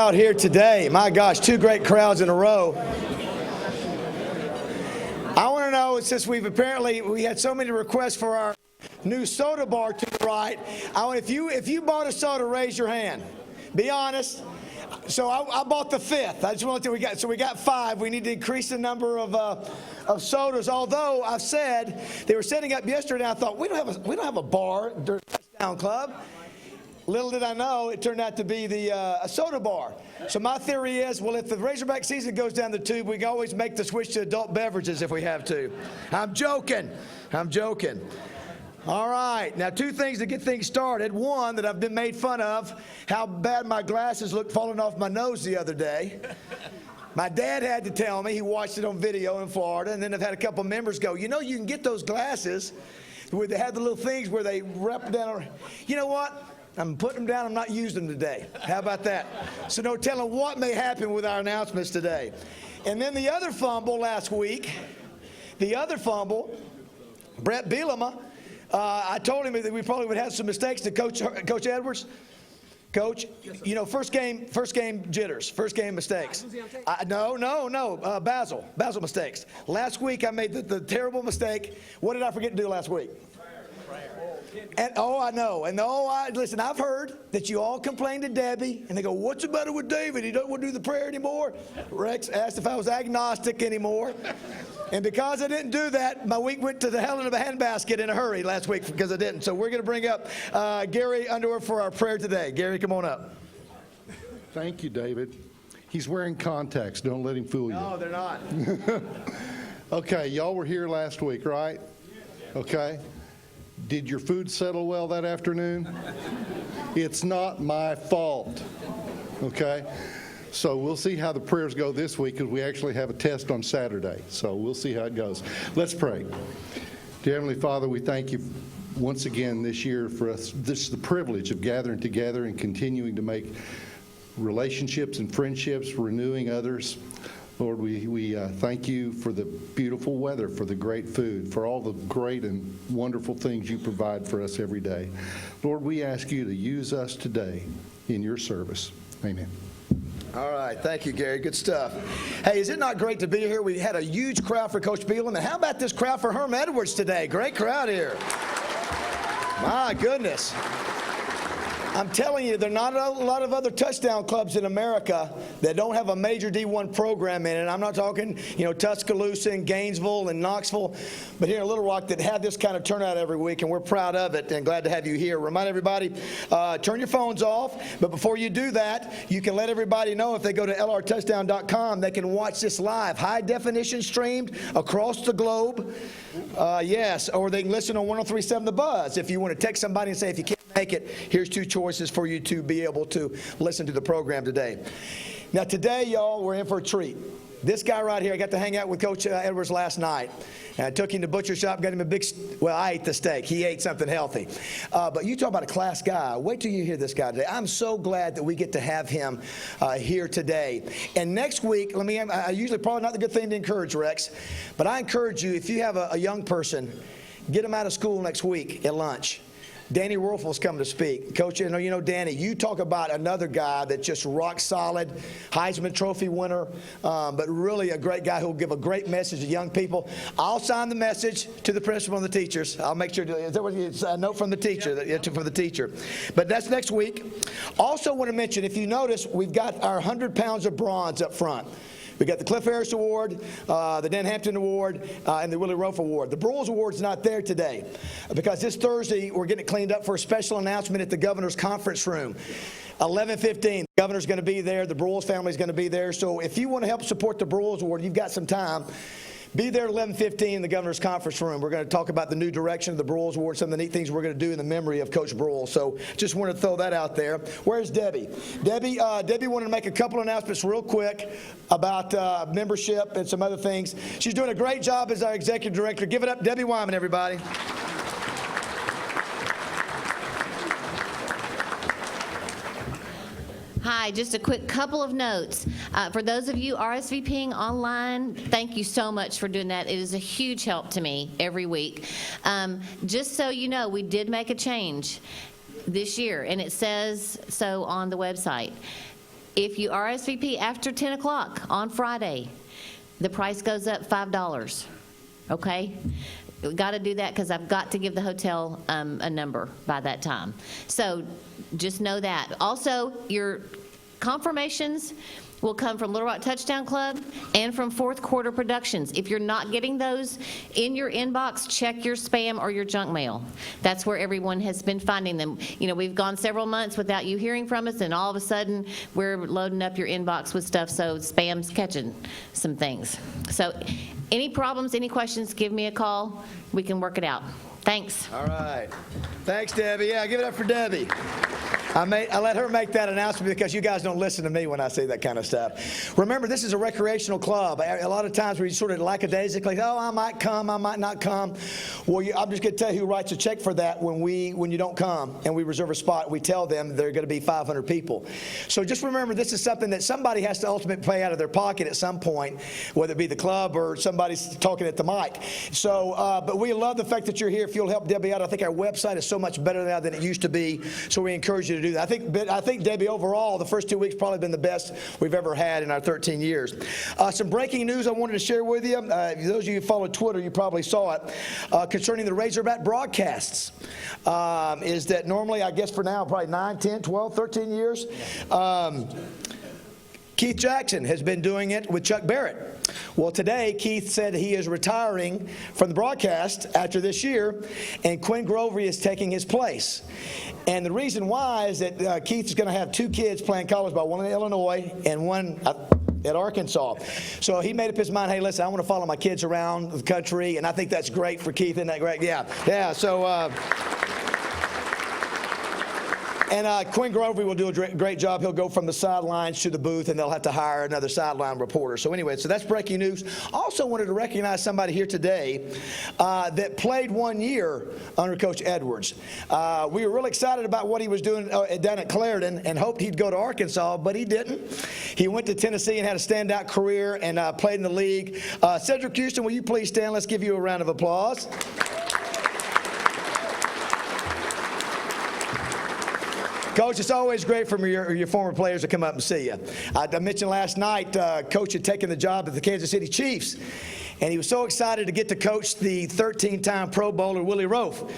crowd here today. My gosh, two great crowds in a row. I want to know, since we had so many requests for our new soda bar to the right, if you bought a soda, raise your hand. Be honest. So I bought the fifth. I just want to we got five. We need to increase the number of sodas. Although I've said they were setting up yesterday, I thought we don't have a bar during Touchdown Club. Little did I know, it turned out to be a soda bar. So my theory is, well, if the Razorback season goes down the tube, we can always make the switch to adult beverages if we have to. I'm joking. All right, now two things to get things started. One, that I've been made fun of, how bad my glasses looked falling off my nose the other day. My dad had to tell me, he watched it on video in Florida, and then I've had a couple members go, you know, you can get those glasses where they have the little things where they wrap down. You know what? I'm putting them down. I'm not using them today. How about that? So no telling what may happen with our announcements today. And then the other fumble last week, Brett Bielema, I told him that we probably would have some mistakes to Coach Edwards. Coach, you know, first game jitters, first game mistakes. No, Basil mistakes. Last week I made the terrible mistake. What did I forget to do last week? And I know. And listen, I've heard that you all complain to Debbie, and they go, what's the matter with David? He doesn't want to do the prayer anymore. Rex asked if I was agnostic anymore. And because I didn't do that, my week went to the hell in a handbasket in a hurry last week because I didn't. So we're going to bring up Gary Underwood for our prayer today. Gary, come on up. Thank you, David. He's wearing contacts. Don't let him fool you. No, they're not. Okay, y'all were here last week, right? Okay. Did your food settle well that afternoon? It's not my fault. Okay? So we'll see how the prayers go this week because we actually have a test on Saturday. So we'll see how it goes. Let's pray. Dear Heavenly Father, we thank you once again this year for us. This is the privilege of gathering together and continuing to make relationships and friendships, renewing others. Lord, we thank you for the beautiful weather, for the great food, for all the great and wonderful things you provide for us every day. Lord, we ask you to use us today in your service. Amen. All right. Thank you, Gary. Good stuff. Hey, is it not great to be here? We had a huge crowd for Coach Bielema. And how about this crowd for Herm Edwards today? Great crowd here. My goodness. I'm telling you, there are not a lot of other touchdown clubs in America that don't have a major D1 program in it. I'm not talking, Tuscaloosa and Gainesville and Knoxville, but here in Little Rock that have this kind of turnout every week, and we're proud of it and glad to have you here. Remind everybody, turn your phones off, but before you do that, you can let everybody know if they go to lrtouchdown.com, they can watch this live, high definition streamed across the globe. Yes, or they can listen on 103.7 The Buzz. If you want to text somebody and say, if you can't make it, here's two choices for you to be able to listen to the program today. Now today, y'all, we're in for a treat. This guy right here, I got to hang out with Coach Edwards last night. And I took him to butcher shop, got him I ate the steak. He ate something healthy. But you talk about a class guy. Wait till you hear this guy today. I'm so glad that we get to have him here today. And next week, I usually probably not the good thing to encourage, Rex, but I encourage you, if you have a young person, get them out of school next week at lunch. Danny Werfel's coming to speak. Coach, you know, Danny, you talk about another guy that's just rock solid, Heisman Trophy winner, but really a great guy who'll give a great message to young people. I'll sign the message to the principal and the teachers. I'll make sure it's a note from the teacher, from the teacher. But that's next week. Also want to mention, if you notice, we've got our 100 pounds of bronze up front. We got the Cliff Harris Award, the Dan Hampton Award, and the Willie Rofe Award. The Broyles Award's not there today because this Thursday we're getting it cleaned up for a special announcement at the Governor's Conference Room. 11:15. The Governor's going to be there. The Broyles family's going to be there. So if you want to help support the Broyles Award, you've got some time. Be there at 11:15 in the Governor's Conference Room. We're going to talk about the new direction of the Broyles Award, some of the neat things we're going to do in the memory of Coach Broyles. So just wanted to throw that out there. Where's Debbie? Debbie wanted to make a couple announcements real quick about membership and some other things. She's doing a great job as our executive director. Give it up, Debbie Wyman, everybody. Hi, just a quick couple of notes. For those of you RSVPing online, thank you so much for doing that. It is a huge help to me every week. Just so you know, we did make a change this year, and it says so on the website. if you RSVP after 10 o'clock on Friday, the price goes up $5, okay? We got to do that because I've got to give the hotel a number by that time. So just know that. Also, your confirmations will come from Little Rock Touchdown Club and from Fourth Quarter Productions. If you're not getting those in your inbox, check your spam or your junk mail. That's where everyone has been finding them. You know, we've gone several months without you hearing from us, and all of a sudden, we're loading up your inbox with stuff, so spam's catching some things. So any problems, any questions, give me a call. We can work it out. Thanks. All right. Thanks, Debbie. Yeah, give it up for Debbie. I let her make that announcement because you guys don't listen to me when I say that kind of stuff. Remember, this is a recreational club. A lot of times we sort of lackadaisically, oh, I might come, I might not come. Well, I'm just going to tell you who writes a check for that when you don't come and we reserve a spot. We tell them there are going to be 500 people. So just remember, this is something that somebody has to ultimately pay out of their pocket at some point, whether it be the club or somebody's talking at the mic. So, but we love the fact that you're here. If you'll help Debbie out, I think our website is so much better now than it used to be. So we encourage you to do that. I think Debbie, overall, the first 2 weeks probably been the best we've ever had in our 13 years. Some breaking news I wanted to share with you. Those of you who follow Twitter, you probably saw it, concerning the Razorback broadcasts. Is that normally, I guess for now, probably 9, 10, 12, 13 years, Keith Jackson has been doing it with Chuck Barrett. Well, today, Keith said he is retiring from the broadcast after this year, and Quinn Grovery is taking his place. And the reason why is that Keith is going to have 2 kids playing college ball, one in Illinois and one at Arkansas. So he made up his mind, hey, listen, I want to follow my kids around the country, and I think that's great for Keith. Isn't that great? Yeah, so... And Quinn Grovery will do a great job. He'll go from the sidelines to the booth, and they'll have to hire another sideline reporter. So anyway, so that's breaking news. Also wanted to recognize somebody here today that played 1 year under Coach Edwards. We were really excited about what he was doing down at Clarendon and hoped he'd go to Arkansas, but he didn't. He went to Tennessee and had a standout career and played in the league. Cedric Houston, will you please stand? Let's give you a round of applause. Coach, it's always great for your former players to come up and see you. I mentioned last night, Coach had taken the job at the Kansas City Chiefs, and he was so excited to get to coach the 13-time Pro Bowler Willie Roaf.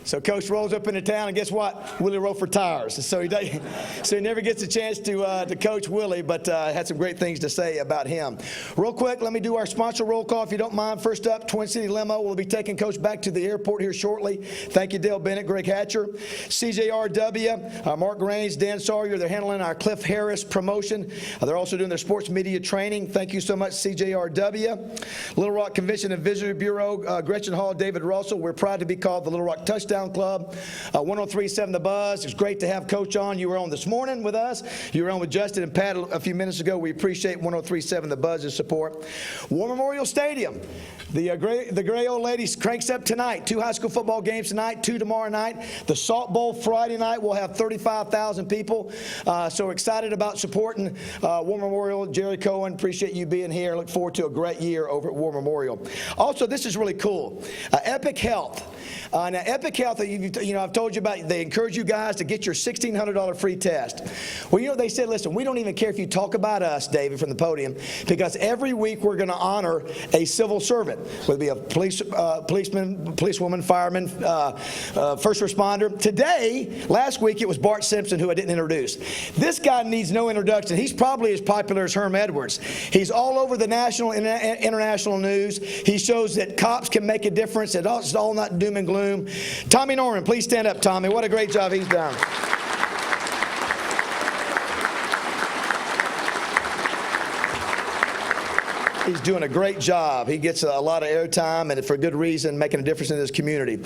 So Coach rolls up into town, and guess what? Willie Roaf retires. So he never gets a chance to coach Willie, but had some great things to say about him. Real quick, let me do our sponsor roll call, if you don't mind. First up, Twin City Limo will be taking Coach back to the airport here shortly. Thank you, Dale Bennett, Greg Hatcher. CJRW, Mark Raines, Dan Sawyer, they're handling our Cliff Harris promotion. They're also doing their sports media training. Thank you so much, CJRW. Little Rock Convention and Visitor Bureau, Gretchen Hall, David Russell. We're proud to be called the Little Rock Touchdown Club. 103.7 The Buzz. It's great to have Coach on. You were on this morning with us. You were on with Justin and Pat a few minutes ago. We appreciate 103.7 The Buzz's support. War Memorial Stadium. The Gray Old Ladies cranks up tonight. 2 high school football games tonight, 2 tomorrow night. The Salt Bowl Friday night will have 35,000 people. So we're excited about supporting War Memorial. Jerry Cohen, appreciate you being here. Look forward to a great year over at War Memorial. Also, this is really cool. Epic Health. Now, Epic Health, I've told you about, they encourage you guys to get your $1,600 free test. Well, they said, listen, we don't even care if you talk about us, David, from the podium, because every week we're going to honor a civil servant, whether it be a policeman, policewoman, fireman, first responder. Today, last week, it was Bart Simpson, who I didn't introduce. This guy needs no introduction. He's probably as popular as Herm Edwards. He's all over the national and international news. He shows that cops can make a difference. It's all not doom and gloom. Tommy Norman, please stand up, Tommy. What a great job he's done. He's doing a great job. He gets a lot of airtime, and for good reason, making a difference in this community.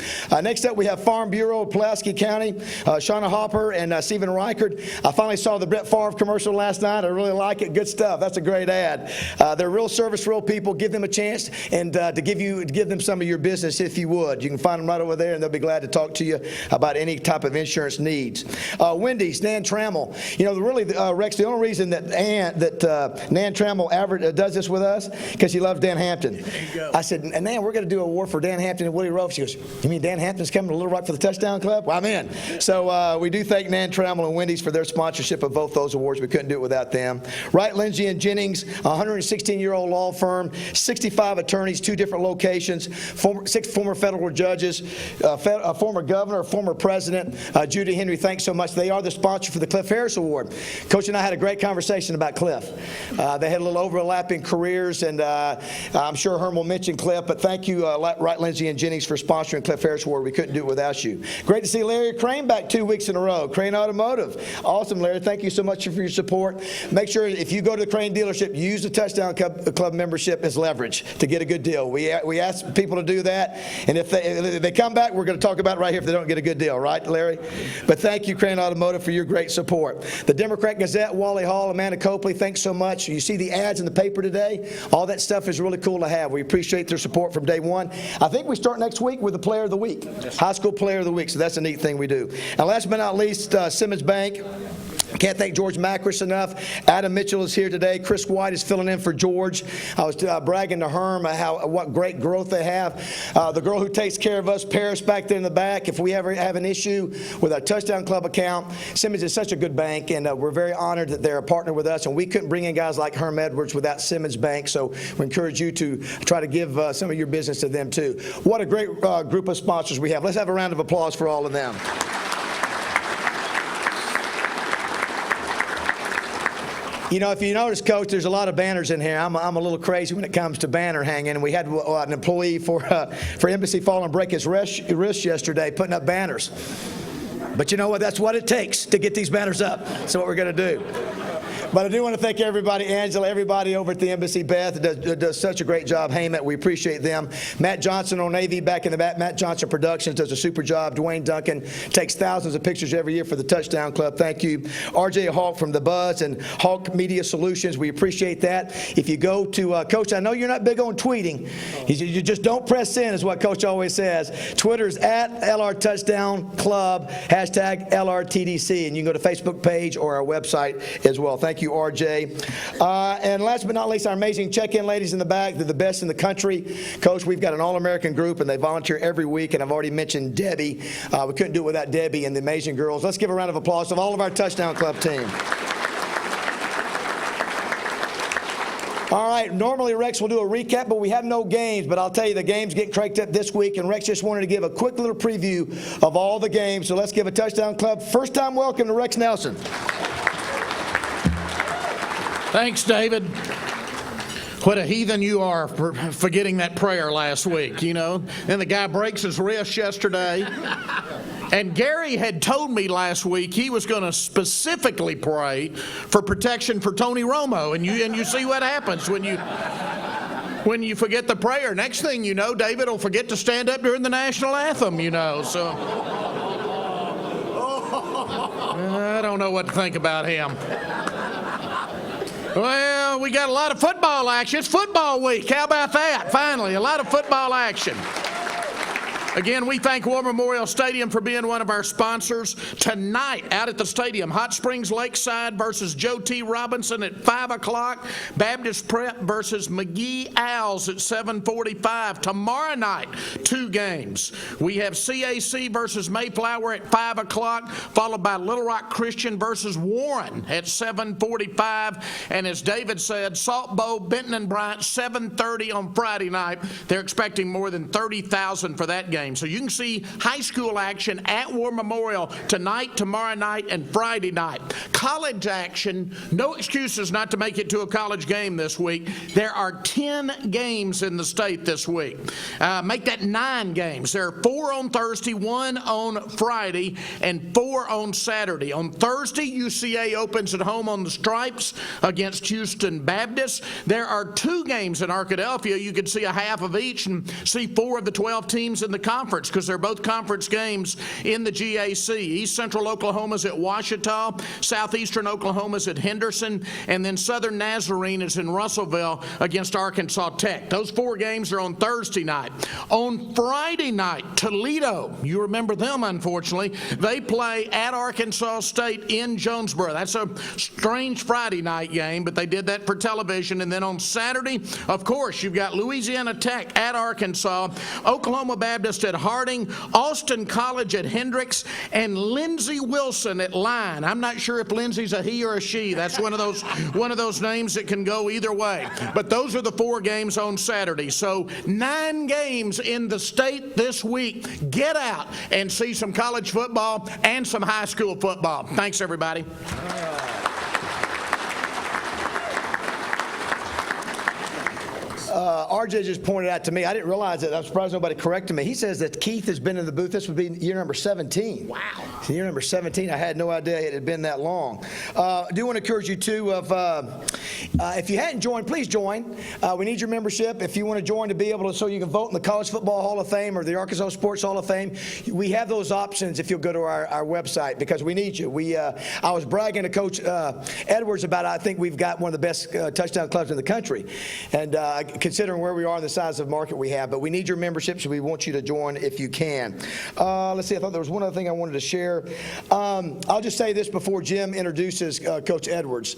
Next up, we have Farm Bureau of Pulaski County, Shauna Hopper and Stephen Reichard. I finally saw the Brett Favre commercial last night. I really like it. Good stuff. That's a great ad. They're real service, real people. Give them a chance and to give them some of your business if you would. You can find them right over there, and they'll be glad to talk to you about any type of insurance needs. Wendy's, Nan Trammell. Really, Rex, the only reason that Nan Trammell does this with us Because she loves Dan Hampton. I said, and man, we're going to do a award for Dan Hampton and Willie Rowe. She goes, you mean Dan Hampton's coming to Little Rock for the Touchdown Club? Well, I'm in. So we do thank Nan Trammell and Wendy's for their sponsorship of both those awards. We couldn't do it without them. Wright, Lindsay, and Jennings, a 116-year-old law firm, 65 attorneys, 2 different locations, 6 former federal judges, a former governor, a former president. Judy Henry, thanks so much. They are the sponsor for the Cliff Harris Award. Coach and I had a great conversation about Cliff. They had a little overlapping careers, and I'm sure Herm will mention Cliff, but thank you, Wright, Lindsay, and Jennings for sponsoring Cliff Harris Award. We couldn't do it without you. Great to see Larry Crane back 2 weeks in a row. Crane Automotive. Awesome, Larry. Thank you so much for your support. Make sure if you go to the Crane dealership, you use the Touchdown Club membership as leverage to get a good deal. We ask people to do that, and if they come back, we're going to talk about it right here if they don't get a good deal, right, Larry? But thank you, Crane Automotive, for your great support. The Democrat Gazette, Wally Hall, Amanda Copley, thanks so much. You see the ads in the paper today? All that stuff is really cool to have. We appreciate their support from day one. I think we start next week with the Player of the Week, High School Player of the Week, so that's a neat thing we do. And last but not least, Simmons Bank. Can't thank George Macris enough. Adam Mitchell is here today. Chris White is filling in for George. I was bragging to Herm what great growth they have. The girl who takes care of us, Paris, back there in the back, if we ever have an issue with our Touchdown Club account, Simmons is such a good bank, and we're very honored that they're a partner with us, and we couldn't bring in guys like Herm Edwards without Simmons Bank, so we encourage you to try to give some of your business to them too. What a great group of sponsors we have. Let's have a round of applause for all of them. You know, if you notice, Coach, there's a lot of banners in here. I'm a little crazy when it comes to banner hanging. We had an employee for Embassy Fall and break his wrist yesterday putting up banners. But you know what? That's what it takes to get these banners up. That's what we're going to do. But I do want to thank everybody, Angela, everybody over at the Embassy, Beth, does such a great job. Haymet, we appreciate them. Matt Johnson on AV back in the back. Matt Johnson Productions does a super job. Dwayne Duncan takes thousands of pictures every year for the Touchdown Club. Thank you. RJ Hawk from The Buzz and Hawk Media Solutions, we appreciate that. If you go to, Coach, I know you're not big on tweeting. You just don't press send is what Coach always says. Twitter is at LR Touchdown Club, hashtag LRTDC, and you can go to Facebook page or our website as well. Thank you, RJ. And last but not least, our amazing check-in ladies in the back. They're the best in the country. Coach, we've got an all-American group, and they volunteer every week, and I've already mentioned Debbie. We couldn't do it without Debbie and the amazing girls. Let's give a round of applause to all of our Touchdown Club team. All right, normally Rex will do a recap, but we have no games. But I'll tell you, the games get cranked up this week, and Rex just wanted to give a quick little preview of all the games. So let's give a Touchdown Club first time welcome to Rex Nelson. Thanks, David. What a heathen you are for forgetting that prayer last week, you know. And the guy breaks his wrist yesterday. And Gary had told me last week he was going to specifically pray for protection for Tony Romo. And you see what happens when you forget the prayer. Next thing you know, David will forget to stand up during the national anthem, you know. So I don't know what to think about him. Well, we got a lot of football action. It's football week. How about that? Finally, a lot of football action. Again, we thank War Memorial Stadium for being one of our sponsors. Tonight, out at the stadium, Hot Springs Lakeside versus Joe T. Robinson at 5 o'clock. Baptist Prep versus McGee Owls at 7:45. Tomorrow night, 2 games. We have CAC versus Mayflower at 5 o'clock, followed by Little Rock Christian versus Warren at 7:45. And as David said, Salt Bowl, Benton and Bryant, 7:30 on Friday night. They're expecting more than 30,000 for that game. So you can see high school action at War Memorial tonight, tomorrow night, and Friday night. College action, no excuses not to make it to a college game this week. There are 10 games in the state this week. Make that 9 games. There are 4 on Thursday, 1 on Friday, and 4 on Saturday. On Thursday, UCA opens at home on the Stripes against Houston Baptist. There are 2 games in Arkadelphia. You can see a half of each and see 4 of the 12 teams in the conference because they're both conference games in the GAC. East Central Oklahoma's at Ouachita, Southeastern Oklahoma's at Henderson, and then Southern Nazarene is in Russellville against Arkansas Tech. Those 4 games are on Thursday night. On Friday night, Toledo, you remember them unfortunately, they play at Arkansas State in Jonesboro. That's a strange Friday night game, but they did that for television. And then on Saturday, of course, you've got Louisiana Tech at Arkansas, Oklahoma Baptist at Harding, Austin College at Hendricks, and Lindsey Wilson at Line. I'm not sure if Lindsey's a he or a she. That's one of those names that can go either way. But those are the 4 games on Saturday. So 9 games in the state this week. Get out and see some college football and some high school football. Thanks, everybody. RJ just pointed out to me, I didn't realize it. I'm surprised nobody corrected me. He says that Keith has been in the booth. This would be year number 17. Wow. Year number 17. I had no idea it had been that long. I do want to encourage you, too, if you hadn't joined, please join. We need your membership. If you want to join to be able to, so you can vote in the College Football Hall of Fame or the Arkansas Sports Hall of Fame, we have those options if you'll go to our website because we need you. I was bragging to Coach Edwards about I think we've got one of the best touchdown clubs in the country. And considering where we are and the size of market we have, but we need your membership, so we want you to join if you can. Let's see, I thought there was one other thing I wanted to share. I'll just say this before Jim introduces Coach Edwards.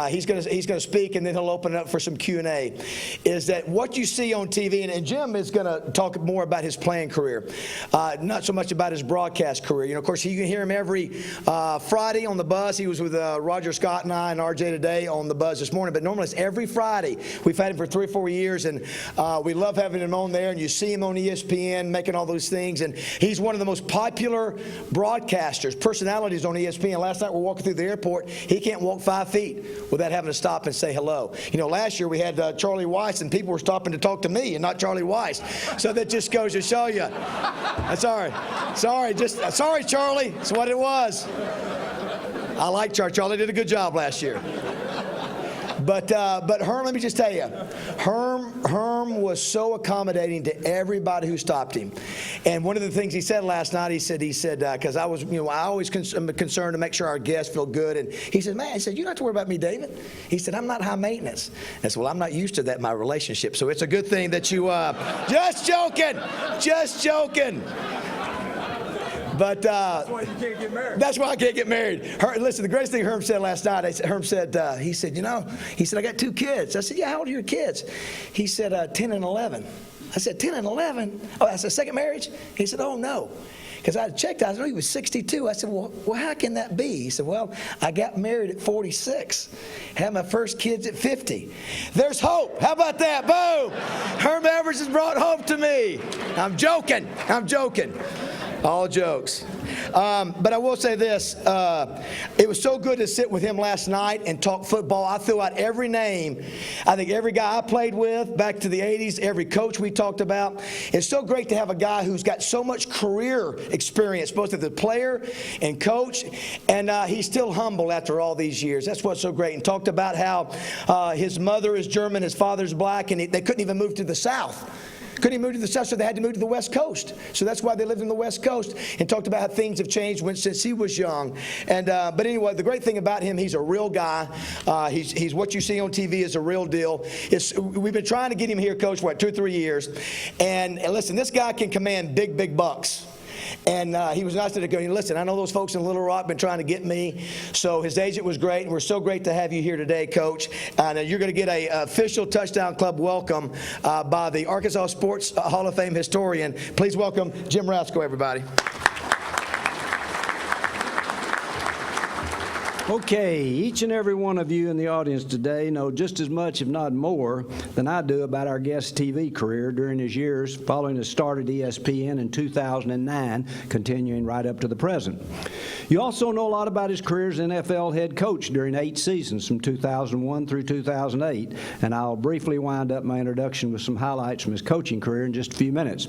He's going to speak, and then he'll open it up for some Q&A, is that what you see on TV, and Jim is going to talk more about his playing career, not so much about his broadcast career. You know, of course, you can hear him every Friday on the buzz. He was with Roger Scott and I and RJ today on the buzz this morning, but normally it's every Friday. We've had him for 3 or 4 years, and we love having him on there, and you see him on ESPN making all those things, and he's one of the most popular broadcasters, personalities on ESPN. Last night we're walking through the airport. He can't walk 5 feet without having to stop and say hello. You know, last year we had Charlie Weiss, and people were stopping to talk to me and not Charlie Weiss. So that just goes to show you. Sorry, Charlie. That's what it was. I like Charlie. Charlie did a good job last year. But Herm, let me just tell you, Herm was so accommodating to everybody who stopped him. And one of the things he said last night, he said, because I always am concerned to make sure our guests feel good. And he said, man, you don't have to worry about me, David. He said, I'm not high maintenance. I said, well, I'm not used to that in my relationship. So it's a good thing that you, just joking. But that's why you can't get married. That's why I can't get married. Listen, the greatest thing Herm said last night, Herm said, he said, I got 2 kids. I said, yeah, how old are your kids? He said, 10 and 11. I said, 10 and 11? Oh, that's a second marriage? He said, oh, no. Because I checked, I know he was 62. I said, well, how can that be? He said, well, I got married at 46, had my first kids at 50. There's hope. How about that? Boom! Herm Edwards has brought hope to me. I'm joking. All jokes. But I will say this. It was so good to sit with him last night and talk football. I threw out every name. I think every guy I played with back to the 80s, every coach we talked about. It's so great to have a guy who's got so much career experience, both as a player and coach, and he's still humble after all these years. That's what's so great. And talked about how his mother is German, his father's black, and they couldn't even move to the South. Couldn't even move to the South, so they had to move to the West Coast. So that's why they lived in the West Coast, and talked about how things have changed since he was young. And but anyway, the great thing about him, he's a real guy. He's what you see on TV is a real deal. We've been trying to get him here, Coach, 2 or 3 years. And listen, this guy can command big bucks. And he was nice to go, listen, I know those folks in Little Rock been trying to get me. So his agent was great, and we're so great to have you here today, Coach. And you're going to get an official Touchdown Club welcome by the Arkansas Sports Hall of Fame historian. Please welcome Jim Rasco, everybody. Okay, each and every one of you in the audience today know just as much, if not more, than I do about our guest's TV career during his years following his start at ESPN in 2009, continuing right up to the present. You also know a lot about his career as NFL head coach during 8 seasons from 2001 through 2008, and I'll briefly wind up my introduction with some highlights from his coaching career in just a few minutes.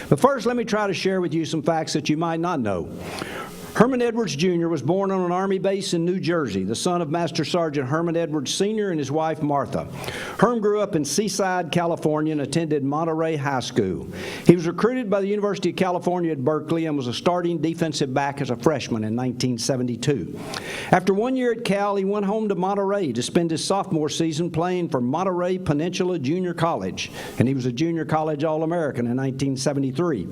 But first, let me try to share with you some facts that you might not know. Herman Edwards Jr. was born on an Army base in New Jersey, the son of Master Sergeant Herman Edwards Sr. and his wife Martha. Herm grew up in Seaside, California, and attended Monterey High School. He was recruited by the University of California at Berkeley and was a starting defensive back as a freshman in 1972. After 1 year at Cal, he went home to Monterey to spend his sophomore season playing for Monterey Peninsula Junior College, and he was a junior college All-American in 1973.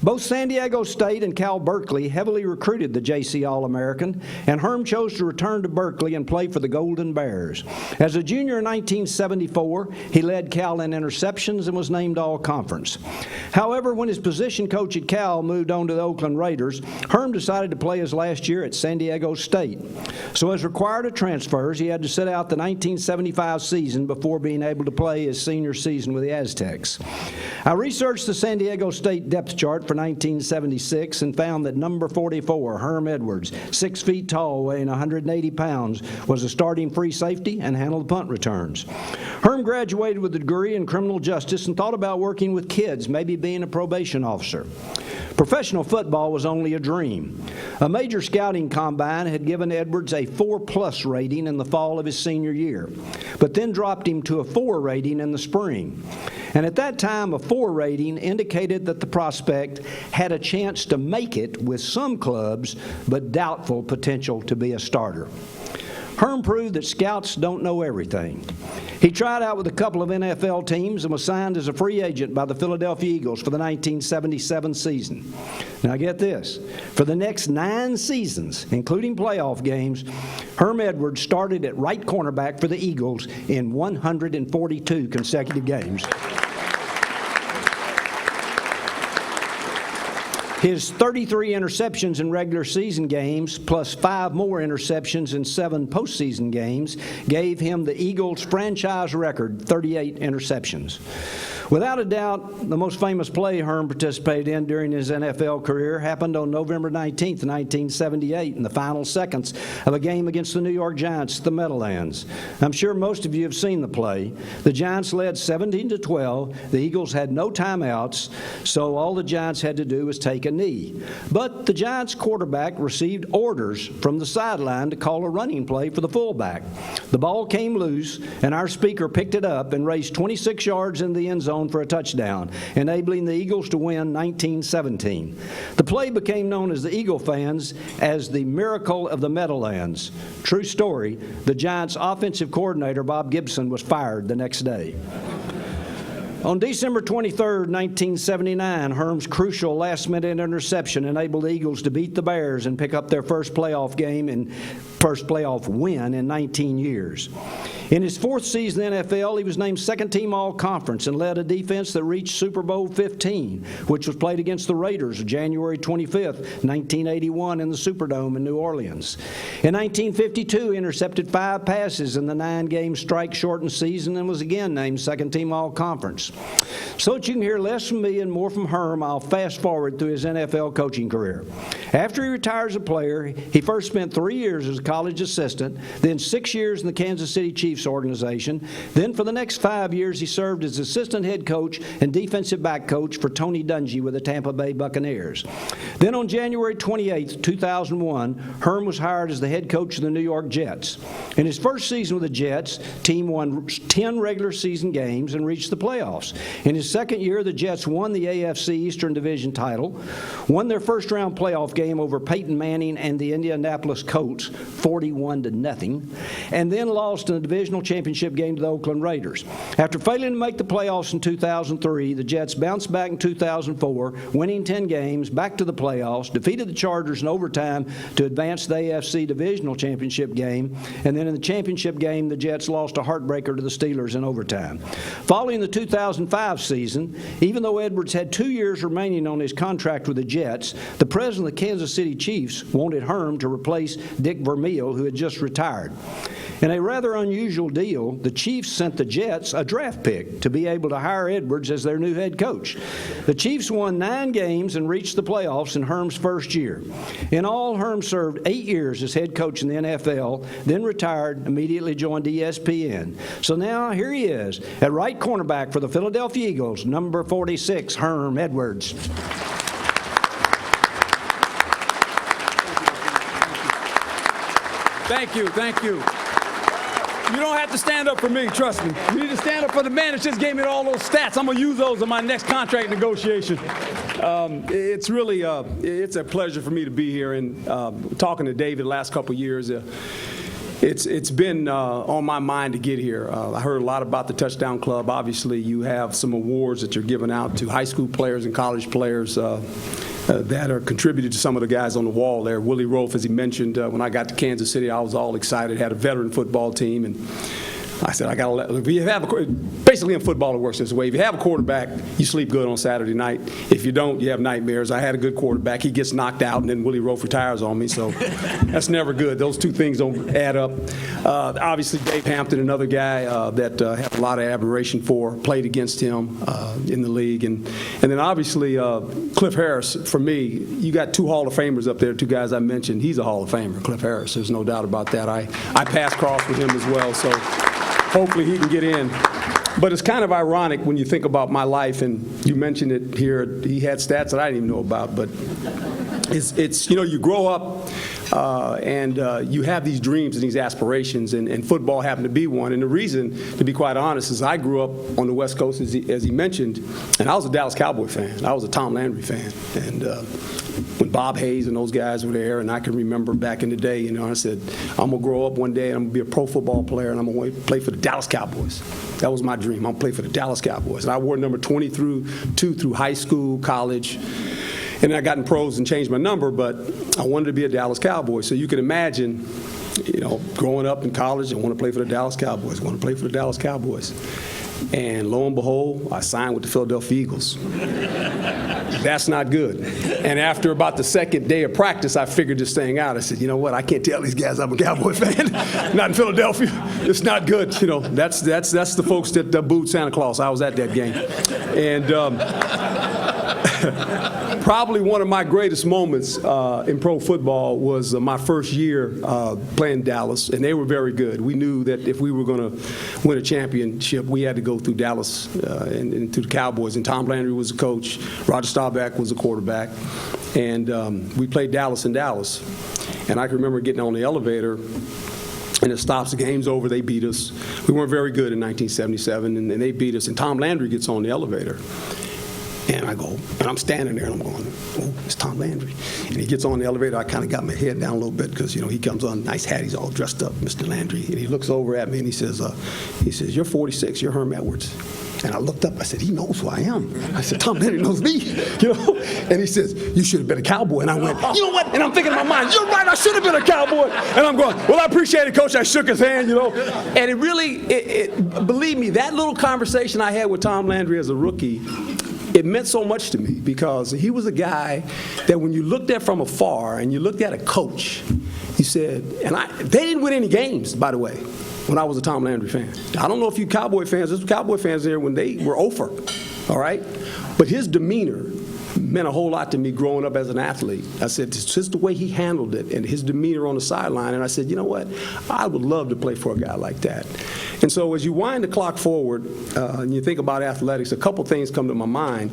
Both San Diego State and Cal Berkeley heavily recruited the JC All-American, and Herm chose to return to Berkeley and play for the Golden Bears. As a junior in 1974, he led Cal in interceptions and was named All-Conference. However, when his position coach at Cal moved on to the Oakland Raiders, Herm decided to play his last year at San Diego State. So as required of transfers, he had to sit out the 1975 season before being able to play his senior season with the Aztecs. I researched the San Diego State depth chart for 1976 and found that number 44, Herm Edwards, 6 feet tall, weighing 180 pounds, was a starting free safety and handled punt returns. Herm graduated with a degree in criminal justice and thought about working with kids, maybe being a probation officer. Professional football was only a dream. A major scouting combine had given Edwards a 4+ rating in the fall of his senior year, but then dropped him to a 4 rating in the spring. And at that time, a 4 rating indicated that the prospect had a chance to make it with some clubs, but doubtful potential to be a starter. Herm proved that scouts don't know everything. He tried out with a couple of NFL teams and was signed as a free agent by the Philadelphia Eagles for the 1977 season. Now get this, for the next 9 seasons, including playoff games, Herm Edwards started at right cornerback for the Eagles in 142 consecutive games. His 33 interceptions in regular season games, plus 5 more interceptions in 7 postseason games, gave him the Eagles' franchise record, 38 interceptions. Without a doubt, the most famous play Herm participated in during his NFL career happened on November 19, 1978, in the final seconds of a game against the New York Giants at the Meadowlands. I'm sure most of you have seen the play. The Giants led 17-12. The Eagles had no timeouts, so all the Giants had to do was take a knee. But the Giants quarterback received orders from the sideline to call a running play for the fullback. The ball came loose, and our speaker picked it up and raced 26 yards in the end zone for a touchdown, enabling the Eagles to win 19-17. The play became known as the Eagle fans as the Miracle of the Meadowlands. True story, the Giants' offensive coordinator, Bob Gibson, was fired the next day. On December 23, 1979, Herm's crucial last-minute interception enabled the Eagles to beat the Bears and pick up their first playoff win in 19 years. In his 4th season in the NFL, he was named second-team All-Conference and led a defense that reached Super Bowl 15, which was played against the Raiders January 25, 1981 in the Superdome in New Orleans. In 1952, he intercepted 5 passes in the 9-game strike-shortened season and was again named second-team All-Conference. So that you can hear less from me and more from Herm, I'll fast-forward through his NFL coaching career. After he retired as a player, he first spent 3 years as a college assistant, then 6 years in the Kansas City Chiefs organization. Then for the next 5 years, he served as assistant head coach and defensive back coach for Tony Dungy with the Tampa Bay Buccaneers. Then on January 28, 2001, Herm was hired as the head coach of the New York Jets. In his first season with the Jets, team won 10 regular season games and reached the playoffs. In his second year, the Jets won the AFC Eastern Division title, won their first-round playoff game over Peyton Manning and the Indianapolis Colts, 41-0, and then lost in the divisional championship game to the Oakland Raiders. After failing to make the playoffs in 2003, the Jets bounced back in 2004, winning 10 games, back to the playoffs, defeated the Chargers in overtime to advance the AFC divisional championship game, and then in the championship game, the Jets lost a heartbreaker to the Steelers in overtime. Following the 2005 season, even though Edwards had 2 years remaining on his contract with the Jets, the president of the Kansas City Chiefs wanted Herm to replace Dick Vermeil, who had just retired. In a rather unusual deal, the Chiefs sent the Jets a draft pick to be able to hire Edwards as their new head coach. The Chiefs won 9 games and reached the playoffs in Herm's first year. In all, Herm served 8 years as head coach in the NFL, then retired, immediately joined ESPN. So now here he is, at right cornerback for the Philadelphia Eagles, number 46, Herm Edwards. Thank you, thank you. You don't have to stand up for me, trust me. You need to stand up for the man that just gave me all those stats. I'm going to use those in my next contract negotiation. It's really, it's a pleasure for me to be here, and talking to David the last couple of years, it's been on my mind to get here. I heard a lot about the Touchdown Club. Obviously, you have some awards that you're giving out to high school players and college players that are contributed to some of the guys on the wall there. Willie Roaf, as he mentioned, when I got to Kansas City, I was all excited, had a veteran football team, and I said, I got to let, if you have basically in football it works this way. If you have a quarterback, you sleep good on Saturday night. If you don't, you have nightmares. I had a good quarterback. He gets knocked out, and then Willie Roaf retires on me, so that's never good. Those two things don't add up. Obviously, Dave Hampton, another guy that I have a lot of admiration for, played against him in the league. And then obviously, Cliff Harris, for me, you got two Hall of Famers up there, two guys I mentioned. He's a Hall of Famer, Cliff Harris. There's no doubt about that. I passed cross with him as well, so hopefully he can get in. But it's kind of ironic when you think about my life, and you mentioned it here. He had stats that I didn't even know about, but it's you know, you grow up and you have these dreams and these aspirations, and football happened to be one. And the reason, to be quite honest, is I grew up on the West Coast, as he mentioned, and I was a Dallas Cowboy fan. I was a Tom Landry fan. And when Bob Hayes and those guys were there, and I can remember back in the day, you know, I said, I'm going to grow up one day and I'm going to be a pro football player, and I'm going to play for the Dallas Cowboys. That was my dream. I'm going to play for the Dallas Cowboys. And I wore number 22 through high school, college. And then I got in pros and changed my number, but I wanted to be a Dallas Cowboy. So you can imagine, you know, growing up in college, I want to play for the Dallas Cowboys, I want to play for the Dallas Cowboys. And lo and behold, I signed with the Philadelphia Eagles. That's not good. And after about the second day of practice, I figured this thing out. I said, you know what, I can't tell these guys I'm a Cowboy fan. Not in Philadelphia. It's not good. You know, that's the folks that booed Santa Claus. I was at that game. And probably one of my greatest moments in pro football was my first year playing Dallas, and they were very good. We knew that if we were going to win a championship, we had to go through Dallas and to the Cowboys. And Tom Landry was the coach. Roger Staubach was the quarterback. And we played Dallas in Dallas. And I can remember getting on the elevator, and it stops, the game's over, they beat us. We weren't very good in 1977, and they beat us. And Tom Landry gets on the elevator. And I go, and I'm standing there, and I'm going, oh, it's Tom Landry. And he gets on the elevator. I kind of got my head down a little bit because, you know, he comes on, nice hat, he's all dressed up, Mr. Landry. And he looks over at me, and he says, you're 46, you're Herm Edwards. And I looked up, I said, he knows who I am. I said, Tom Landry knows me, you know? And he says, you should have been a Cowboy. And I went, you know what? And I'm thinking in my mind, you're right, I should have been a Cowboy. And I'm going, well, I appreciate it, Coach. I shook his hand, you know? And it really, believe me, that little conversation I had with Tom Landry as a rookie, it meant so much to me because he was a guy that when you looked at from afar and you looked at a coach, you said, and they didn't win any games, by the way, when I was a Tom Landry fan. I don't know if you Cowboy fans, there's Cowboy fans there when they were over, all right? But his demeanor meant a whole lot to me growing up as an athlete. I said, it's just the way he handled it and his demeanor on the sideline. And I said, you know what? I would love to play for a guy like that. And so as you wind the clock forward and you think about athletics, a couple things come to my mind.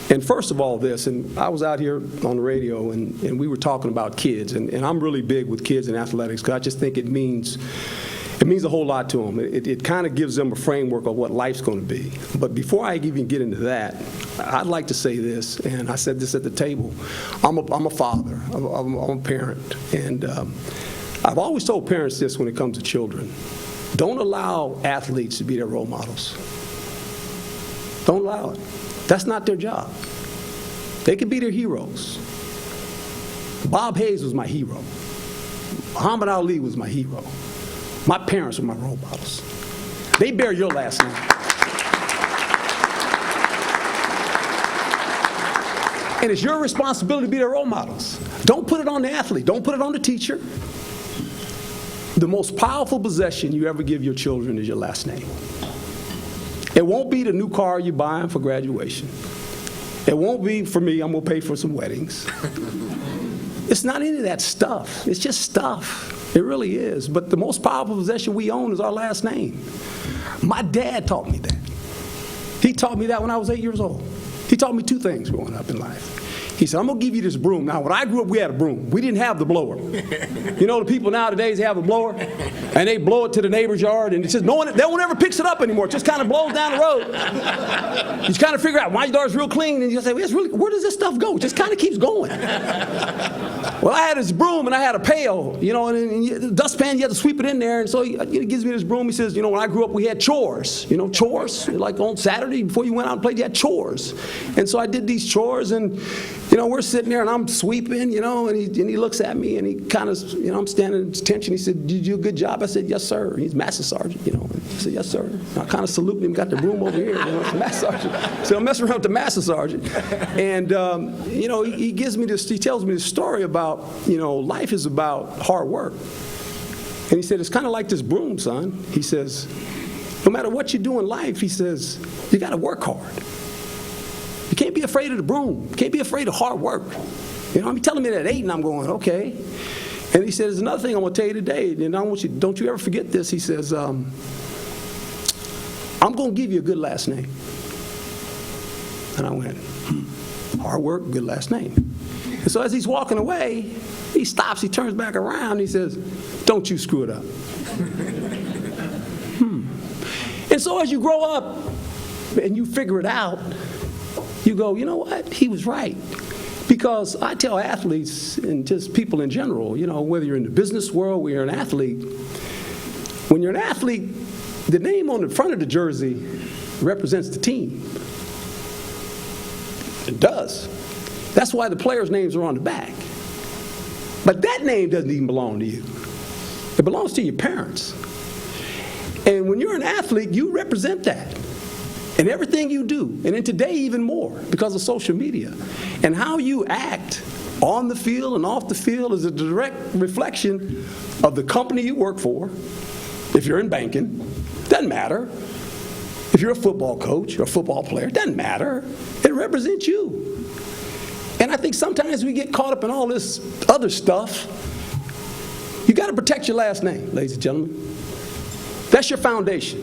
And first of all, this, and I was out here on the radio and we were talking about kids. And I'm really big with kids in athletics because I just think it means a whole lot to them. It kind of gives them a framework of what life's going to be. But before I even get into that, I'd like to say this, and I said this at the table. I'm a father. I'm a parent. And I've always told parents this when it comes to children. Don't allow athletes to be their role models. Don't allow it. That's not their job. They can be their heroes. Bob Hayes was my hero. Muhammad Ali was my hero. My parents were my role models. They bear your last name. And it's your responsibility to be their role models. Don't put it on the athlete. Don't put it on the teacher. The most powerful possession you ever give your children is your last name. It won't be the new car you buy them for graduation. It won't be, for me, I'm going to pay for some weddings. It's not any of that stuff. It's just stuff. It really is. But the most powerful possession we own is our last name. My dad taught me that. He taught me that when I was 8 years old. He taught me two things growing up in life. He said, I'm going to give you this broom. Now, when I grew up, we had a broom. We didn't have the blower. You know, the people nowadays have a blower, and they blow it to the neighbor's yard, and it's just no one ever picks it up anymore. It just kind of blows down the road. You just kind of figure out, my yard's real clean, and you say, well, where does this stuff go? It just kind of keeps going. Well, I had this broom, and I had a pail, you know, and the dustpan, you had to sweep it in there, and so he gives me this broom. He says, you know, when I grew up, we had chores, you know, chores. Like on Saturday, before you went out and played, you had chores. And so I did these chores, and, you know, we're sitting there, and I'm sweeping, you know, and he looks at me, and he kind of, you know, I'm standing at attention. He said, did you do a good job? I said, yes, sir. He's Master Sergeant, you know. He said, yes, sir. And I kind of saluted him, got the broom over here, you know, it's Master Sergeant. I said, I'm messing around with the Master Sergeant. And, you know, he tells me this story about, you know, life is about hard work. And he said, it's kind of like this broom, son. He says, no matter what you do in life, he says, you got to work hard. You can't be afraid of the broom. You can't be afraid of hard work. You know, I'm telling me that at 8, and I'm going, okay. And he said, there's another thing I want to tell you today, and don't you ever forget this. He says, I'm going to give you a good last name. And I went, hard work, good last name. And so as he's walking away, he stops, he turns back around, he says, don't you screw it up. And so as you grow up and you figure it out, you go, you know what, he was right. Because I tell athletes and just people in general, you know, whether you're in the business world, whether you're an athlete, when you're an athlete, the name on the front of the jersey represents the team. It does. That's why the players' names are on the back. But that name doesn't even belong to you. It belongs to your parents. And when you're an athlete, you represent that in everything you do. And in today, even more because of social media. And how you act on the field and off the field is a direct reflection of the company you work for. If you're in banking, doesn't matter. If you're a football coach or a football player, doesn't matter. It represents you. And I think sometimes we get caught up in all this other stuff. You got to protect your last name, ladies and gentlemen. That's your foundation.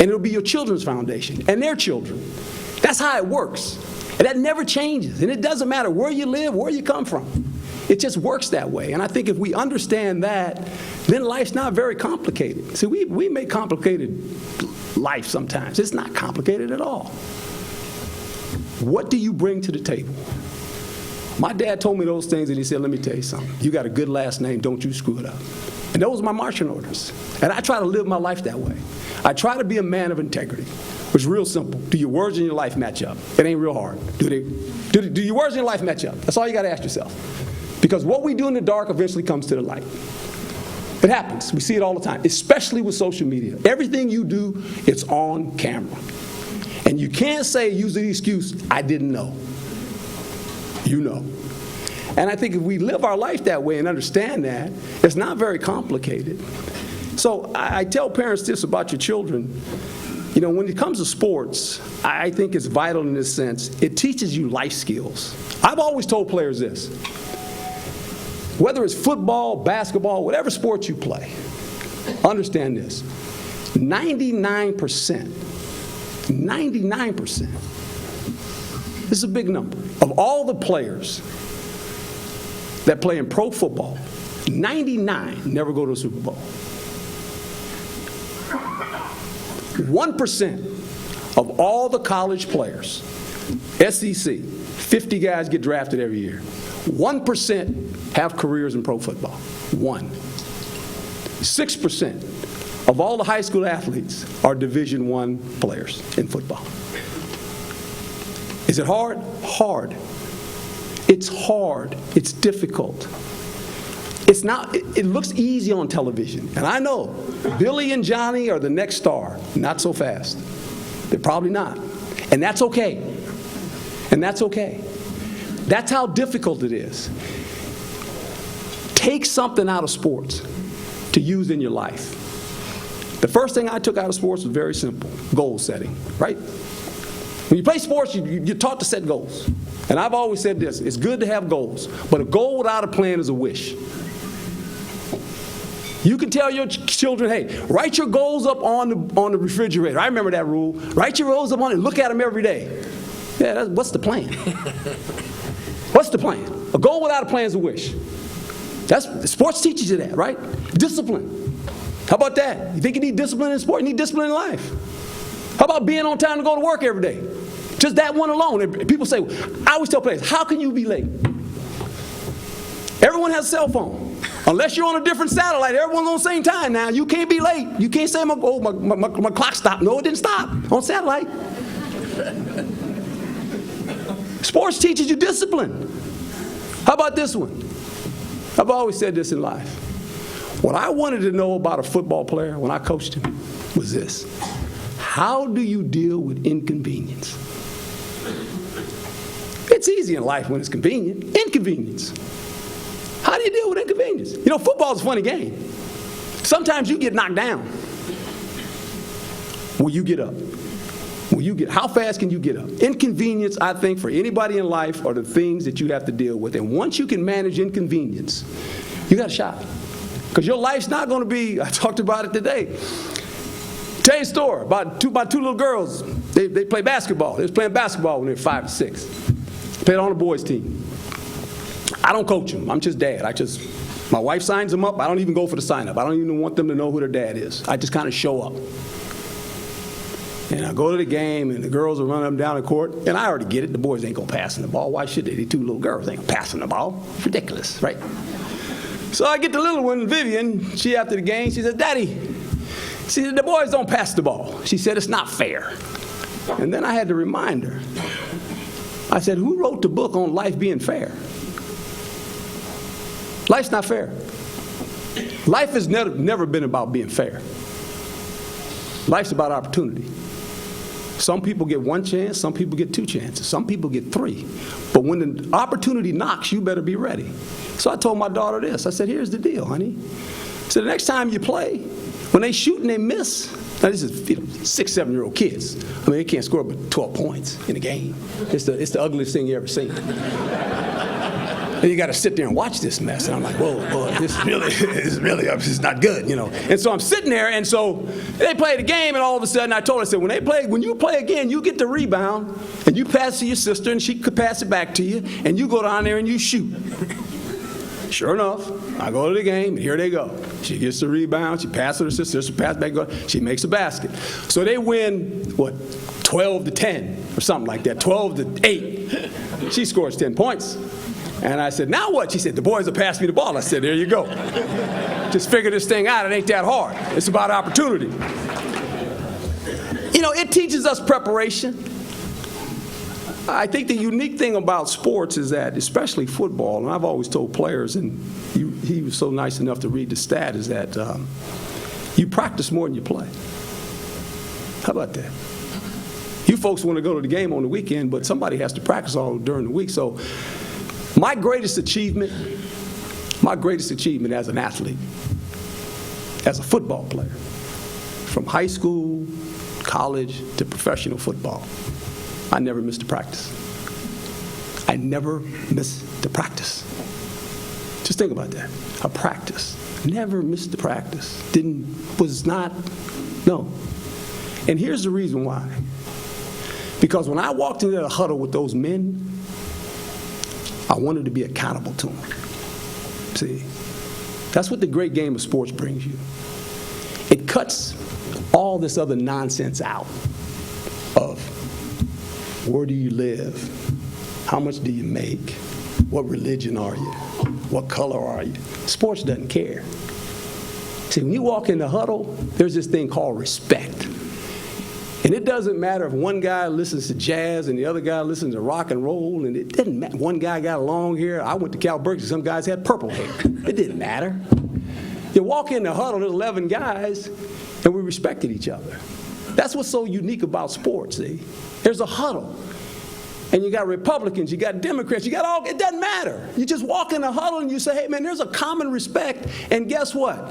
And it'll be your children's foundation and their children. That's how it works. And that never changes. And it doesn't matter where you live, where you come from. It just works that way. And I think if we understand that, then life's not very complicated. See, we make complicated life sometimes. It's not complicated at all. What do you bring to the table? My dad told me those things, and he said, let me tell you something. You got a good last name. Don't you screw it up. And those are my marching orders. And I try to live my life that way. I try to be a man of integrity, which is real simple. Do your words and your life match up? It ain't real hard. Do your words and your life match up? That's all you got to ask yourself. Because what we do in the dark eventually comes to the light. It happens. We see it all the time, especially with social media. Everything you do, it's on camera. And you can't use the excuse, I didn't know. You know. And I think if we live our life that way and understand that, it's not very complicated. So I tell parents this about your children. You know, when it comes to sports, I think it's vital in this sense. It teaches you life skills. I've always told players this. Whether it's football, basketball, whatever sport you play, understand this. 99%, this is a big number, of all the players that play in pro football, 99 never go to a Super Bowl. 1% of all the college players, SEC, 50 guys get drafted every year. 1% have careers in pro football. 6% of all the high school athletes are Division I players in football. Is it hard? Hard. It's hard. It's difficult. It's not, it looks easy on television. And I know Billy and Johnny are the next star. Not so fast. They're probably not. And that's okay. And that's okay. That's how difficult it is. Take something out of sports to use in your life. The first thing I took out of sports was very simple. Goal setting, right? When you play sports, you're taught to set goals. And I've always said this, it's good to have goals, but a goal without a plan is a wish. You can tell your children, hey, write your goals up on the refrigerator. I remember that rule. Write your goals up on it and look at them every day. Yeah, what's the plan? the plan? A goal without a plan is a wish. Sports teaches you that, right? Discipline. How about that? You think you need discipline in sport? You need discipline in life. How about being on time to go to work every day? Just that one alone. And people say, I always tell players, how can you be late? Everyone has a cell phone. Unless you're on a different satellite, everyone's on the same time now. You can't be late. You can't say, my clock stopped. No, it didn't stop on satellite. Sports teaches you discipline. How about this one? I've always said this in life. What I wanted to know about a football player when I coached him was this. How do you deal with inconvenience? It's easy in life when it's convenient. Inconvenience. How do you deal with inconvenience? You know, football's a funny game. Sometimes you get knocked down. Will you get up? How fast can you get up? Inconvenience, I think, for anybody in life are the things that you have to deal with. And once you can manage inconvenience, you got a shot. Because your life's not going to be, I talked about it today. Tell you a story about two little girls. They play basketball. They was playing basketball when they were 5 or 6. Played on the boys' team. I don't coach them. I'm just dad. My wife signs them up. I don't even go for the sign up. I don't even want them to know who their dad is. I just kind of show up. And I go to the game, and the girls are running up and down the court, and I already get it. The boys ain't going to pass the ball. Why should they? They're 2 little girls. They ain't passing the ball. It's ridiculous, right? So I get the little one, Vivian. She, after the game, she said, Daddy, she said, the boys don't pass the ball. She said, it's not fair. And then I had to remind her. I said, who wrote the book on life being fair? Life's not fair. Life has never been about being fair. Life's about opportunity. Some people get 1 chance, some people get 2 chances, some people get 3. But when the opportunity knocks, you better be ready. So I told my daughter this. I said, here's the deal, honey. So the next time you play, when they shoot and they miss, now this is 6, 7-year-old kids. I mean, they can't score but 12 points in a game. It's the ugliest thing you ever seen. And you got to sit there and watch this mess. And I'm like, whoa, this is not good, you know. And so I'm sitting there, and so they play the game, and all of a sudden I told her, I said, when you play again, you get the rebound, and you pass it to your sister, and she could pass it back to you, and you go down there and you shoot. Sure enough, I go to the game, and here they go. She gets the rebound, she passes it to her sister pass back, she makes a basket. So they win, 12-10 or something like that, 12-8. She scores 10 points. And I said, now what? She said, the boys will pass me the ball. I said, there you go. Just figure this thing out. It ain't that hard. It's about opportunity. You know, it teaches us preparation. I think the unique thing about sports is that, especially football, and I've always told players, and he was so nice enough to read the stat, is that you practice more than you play. How about that? You folks want to go to the game on the weekend, but somebody has to practice all during the week. So my greatest achievement as an athlete, as a football player, from high school, college, to professional football, I never missed a practice. I never missed a practice. Just think about that. A practice. Never missed a practice. No. And here's the reason why. Because when I walked into the huddle with those men, I wanted to be accountable to them. See, that's what the great game of sports brings you. It cuts all this other nonsense out of where do you live, how much do you make, what religion are you, what color are you. Sports doesn't care. See, when you walk in the huddle, there's this thing called respect. And it doesn't matter if one guy listens to jazz and the other guy listens to rock and roll, and it didn't matter. One guy got long hair. I went to Cal Berkeley. Some guys had purple hair. It didn't matter. You walk in the huddle, there's 11 guys, and we respected each other. That's what's so unique about sports, see? There's a huddle. And you got Republicans, you got Democrats, it doesn't matter. You just walk in the huddle and you say, hey, man, there's a common respect. And guess what?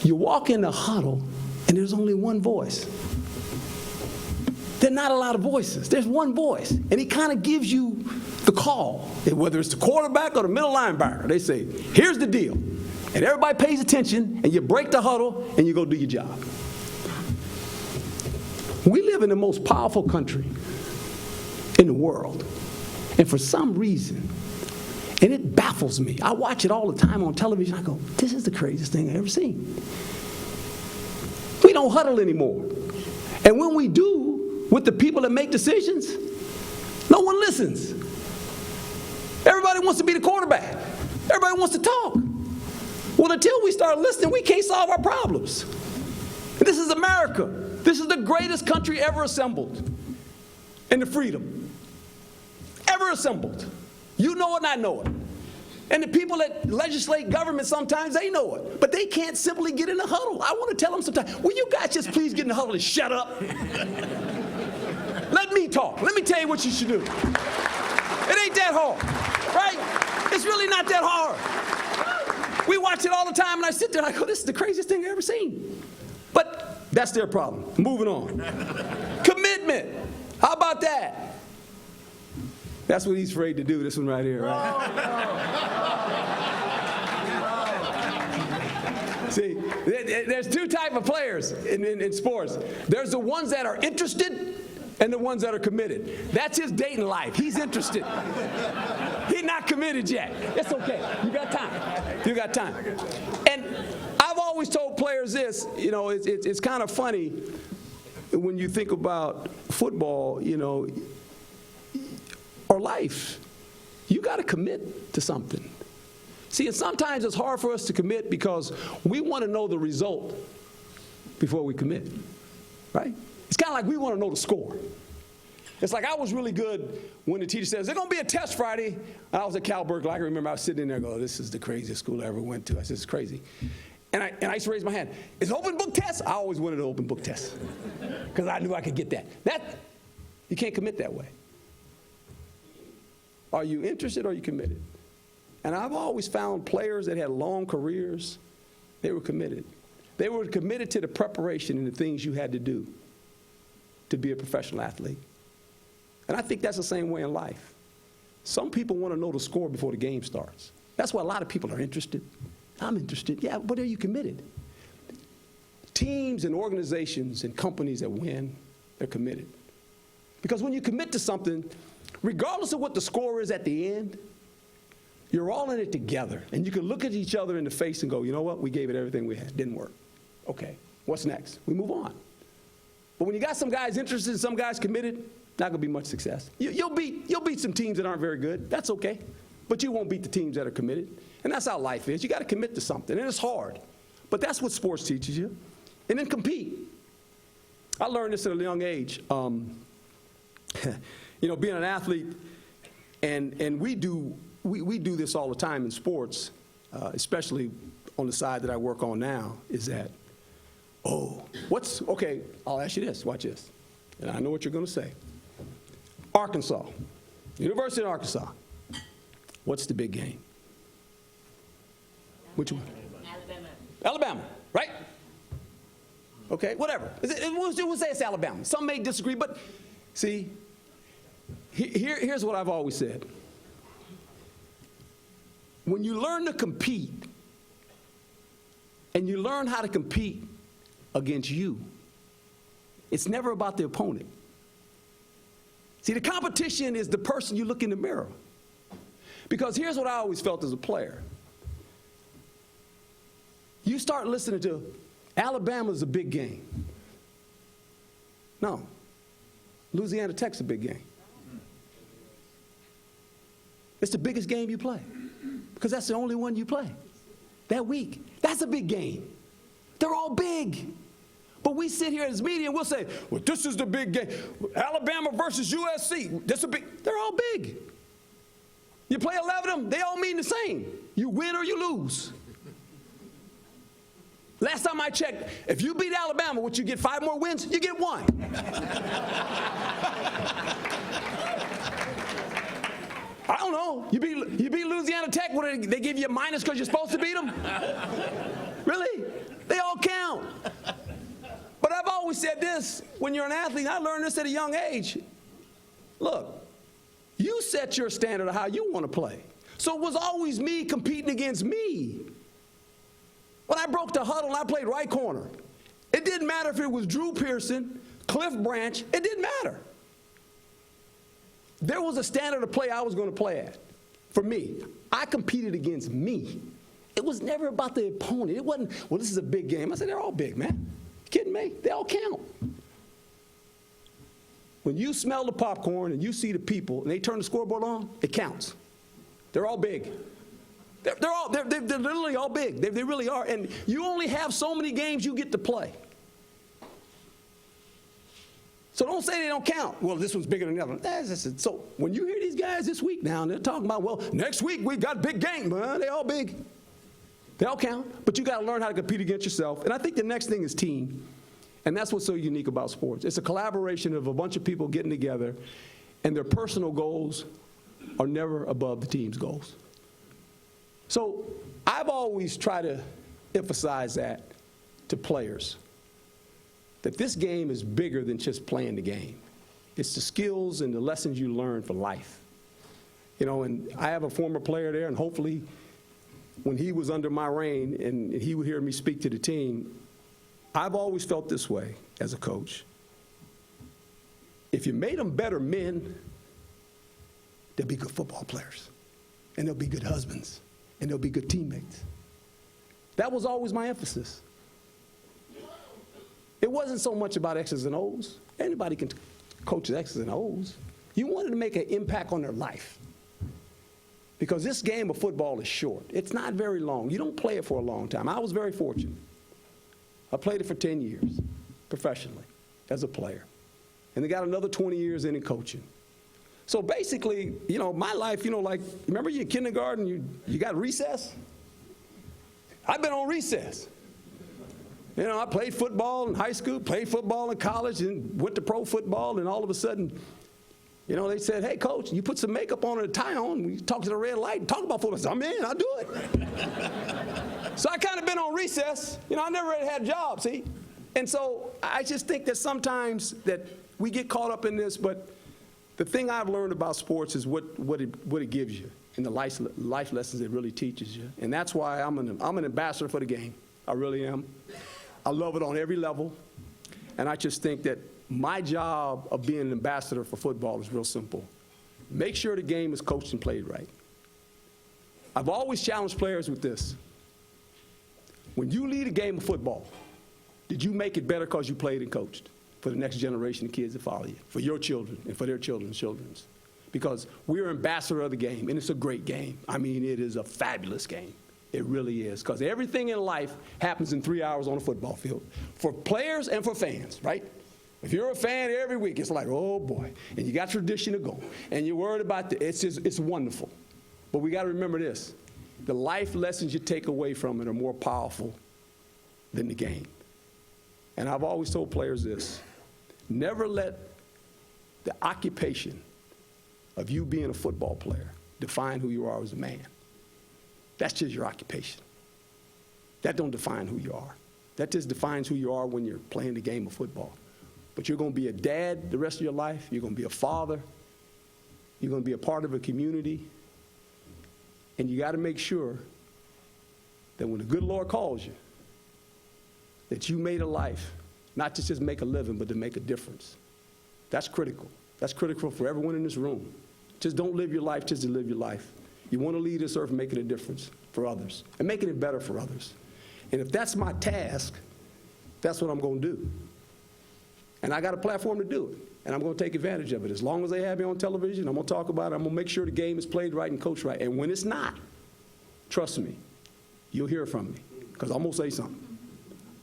You walk in the huddle, and there's only one voice. There are not a lot of voices. There's one voice, and he kind of gives you the call. And whether it's the quarterback or the middle linebacker, they say, here's the deal. And everybody pays attention, and you break the huddle, and you go do your job. We live in the most powerful country in the world. And for some reason, And it baffles me. I watch it all the time on television. I go, this is the craziest thing I've ever seen. We don't huddle anymore. And when we do, with the people that make decisions, no one listens. Everybody wants to be the quarterback. Everybody wants to talk. Well, until we start listening, we can't solve our problems. And this is America. This is the greatest country ever assembled. And the freedom. Ever assembled. You know it and I know it. And the people that legislate government sometimes, they know it. But they can't simply get in a huddle. I want to tell them sometimes, will you guys just please get in the huddle and shut up? Let me talk. Let me tell you what you should do. It ain't that hard, right? It's really not that hard. We watch it all the time and I sit there and I go, this is the craziest thing I've ever seen. But that's their problem. Moving on. Commitment. How about that? That's what he's afraid to do, this one right here, right? See, there's two types of players in sports. There's the ones that are interested and the ones that are committed. That's his dating life. He's interested. He's not committed yet. It's okay. You got time. You got time. And I've always told players this, you know, it's kind of funny when you think about football, you know, or life. You got to commit to something. See, and sometimes it's hard for us to commit because we want to know the result before we commit, right? It's kind of like we want to know the score. It's like I was really good when the teacher says, there's going to be a test Friday. And I was at Cal Berkeley. I can remember I was sitting in there going, this is the craziest school I ever went to. I said, it's crazy. And I used to raise my hand. Is it open book test? I always wanted an open book test because I knew I could get that. You can't commit that way. Are you interested or are you committed? And I've always found players that had long careers, they were committed. They were committed to the preparation and the things you had to do to be a professional athlete. And I think that's the same way in life. Some people want to know the score before the game starts. That's why a lot of people are interested. I'm interested. Yeah, but are you committed? Teams and organizations and companies that win, they're committed. Because when you commit to something, regardless of what the score is at the end, you're all in it together. And you can look at each other in the face and go, you know what? We gave it everything we had. Didn't work. Okay, what's next? We move on. But when you got some guys interested and some guys committed, not going to be much success. You'll beat some teams that aren't very good. That's okay. But you won't beat the teams that are committed. And that's how life is. You got to commit to something. And it's hard. But that's what sports teaches you. And then compete. I learned this at a young age. You know, being an athlete, and we do this all the time in sports, especially on the side that I work on now, is that, okay, I'll ask you this, watch this. And I know what you're going to say. Arkansas, University of Arkansas, what's the big game? Which one? Alabama, right? Okay, whatever. We'll say it's Alabama. Some may disagree, but see, here's what I've always said. When you learn to compete, and you learn how to compete against you, it's never about the opponent. See, the competition is the person you look in the mirror. Because here's what I always felt as a player. You start listening to Alabama's a big game. No. Louisiana Tech's a big game. It's the biggest game you play. Because that's the only one you play that week. That's a big game. They're all big. But we sit here as media and we'll say, well, this is the big game. Alabama versus USC. They're all big. You play 11 of them, they all mean the same. You win or you lose. Last time I checked, if you beat Alabama, would you get 5 more wins? You get 1. I don't know. You beat Louisiana Tech, what, they give you a minus because you're supposed to beat them? Really? They all count. But I've always said this, when you're an athlete, I learned this at a young age. Look, you set your standard of how you want to play. So it was always me competing against me. When I broke the huddle and I played right corner, it didn't matter if it was Drew Pearson, Cliff Branch, it didn't matter. There was a standard of play I was going to play at. for me, I competed against me. It was never about the opponent. It wasn't, well, this is a big game. I said, they're all big, man. You kidding me? They all count. When you smell the popcorn and you see the people and they turn the scoreboard on, it counts. They're all big. They're literally all big. They really are. And you only have so many games you get to play. So don't say they don't count. Well, this one's bigger than the other one. So when you hear these guys this week now, and they're talking about, well, next week we got a big game. Well, they all big. They all count. But you got to learn how to compete against yourself. And I think the next thing is team. And that's what's so unique about sports. It's a collaboration of a bunch of people getting together, and their personal goals are never above the team's goals. So I've always tried to emphasize that to players, that this game is bigger than just playing the game. It's the skills and the lessons you learn for life. You know, and I have a former player there, and hopefully when he was under my reign and he would hear me speak to the team, I've always felt this way as a coach. If you made them better men, they'll be good football players, and they'll be good husbands, and they'll be good teammates. That was always my emphasis. It wasn't so much about X's and O's. Anybody can coach X's and O's. You wanted to make an impact on their life. Because this game of football is short. It's not very long. You don't play it for a long time. I was very fortunate. I played it for 10 years professionally as a player. And they got another 20 years in coaching. So basically, you know, my life, you know, like, remember you in kindergarten, you got recess? I've been on recess. You know, I played football in high school, played football in college, and went to pro football, and all of a sudden, you know, they said, hey, coach, you put some makeup on and a tie on, we talk to the red light and talk about football. I said, I'm in, I'll do it. So I kind of been on recess. You know, I never really had a job, see? And so I just think that sometimes that we get caught up in this, but the thing I've learned about sports is what it gives you and the life lessons it really teaches you. And that's why I'm an ambassador for the game. I really am. I love it on every level. And I just think that my job of being an ambassador for football is real simple. Make sure the game is coached and played right. I've always challenged players with this. When you lead a game of football, did you make it better because you played and coached for the next generation of kids that follow you, for your children and for their children's children's? Because we're ambassador of the game, and it's a great game. I mean, it is a fabulous game. It really is, because everything in life happens in 3 hours on a football field, for players and for fans, right? If you're a fan every week, it's like, oh boy, and you got tradition to go, and you're worried about it's wonderful. But we got to remember this: the life lessons you take away from it are more powerful than the game. And I've always told players this: never let the occupation of you being a football player define who you are as a man. That's just your occupation. That don't define who you are. That just defines who you are when you're playing the game of football. But you're going to be a dad the rest of your life. You're going to be a father. You're going to be a part of a community. And you got to make sure that when the good Lord calls you, that you made a life, not to just make a living, but to make a difference. That's critical. That's critical for everyone in this room. Just don't live your life just to live your life. You want to lead this earth making a difference for others and making it better for others. And if that's my task, that's what I'm going to do. And I got a platform to do it. And I'm going to take advantage of it. As long as they have me on television, I'm going to talk about it. I'm going to make sure the game is played right and coached right. And when it's not, trust me, you'll hear from me, because I'm going to say something.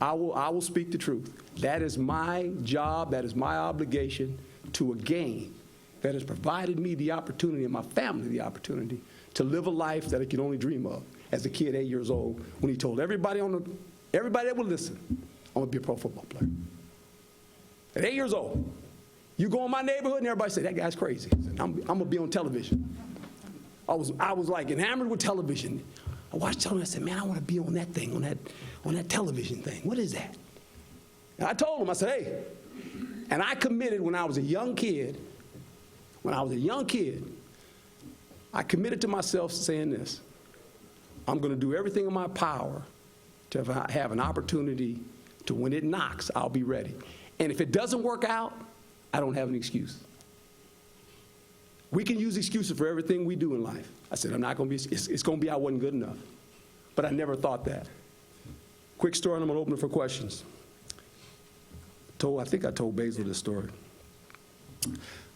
I will speak the truth. That is my job. That is my obligation to a game that has provided me the opportunity and my family the opportunity to live a life that I could only dream of as a kid 8 years old, when he told everybody that would listen, I'm going to be a pro football player. At 8 years old, you go in my neighborhood and everybody say, that guy's crazy. I said, I'm going to be on television. I was like enamored with television. I watched television. I said, man, I want to be on that thing, on that television thing. What is that? And I told him, I said, hey. And I committed when I was a young kid. I committed to myself saying this: I'm going to do everything in my power to have an opportunity to, when it knocks, I'll be ready. And if it doesn't work out, I don't have an excuse. We can use excuses for everything we do in life. I said, I'm not going to be, it's going to be I wasn't good enough. But I never thought that. Quick story, and I'm going to open it for questions. I think I told Basil this story.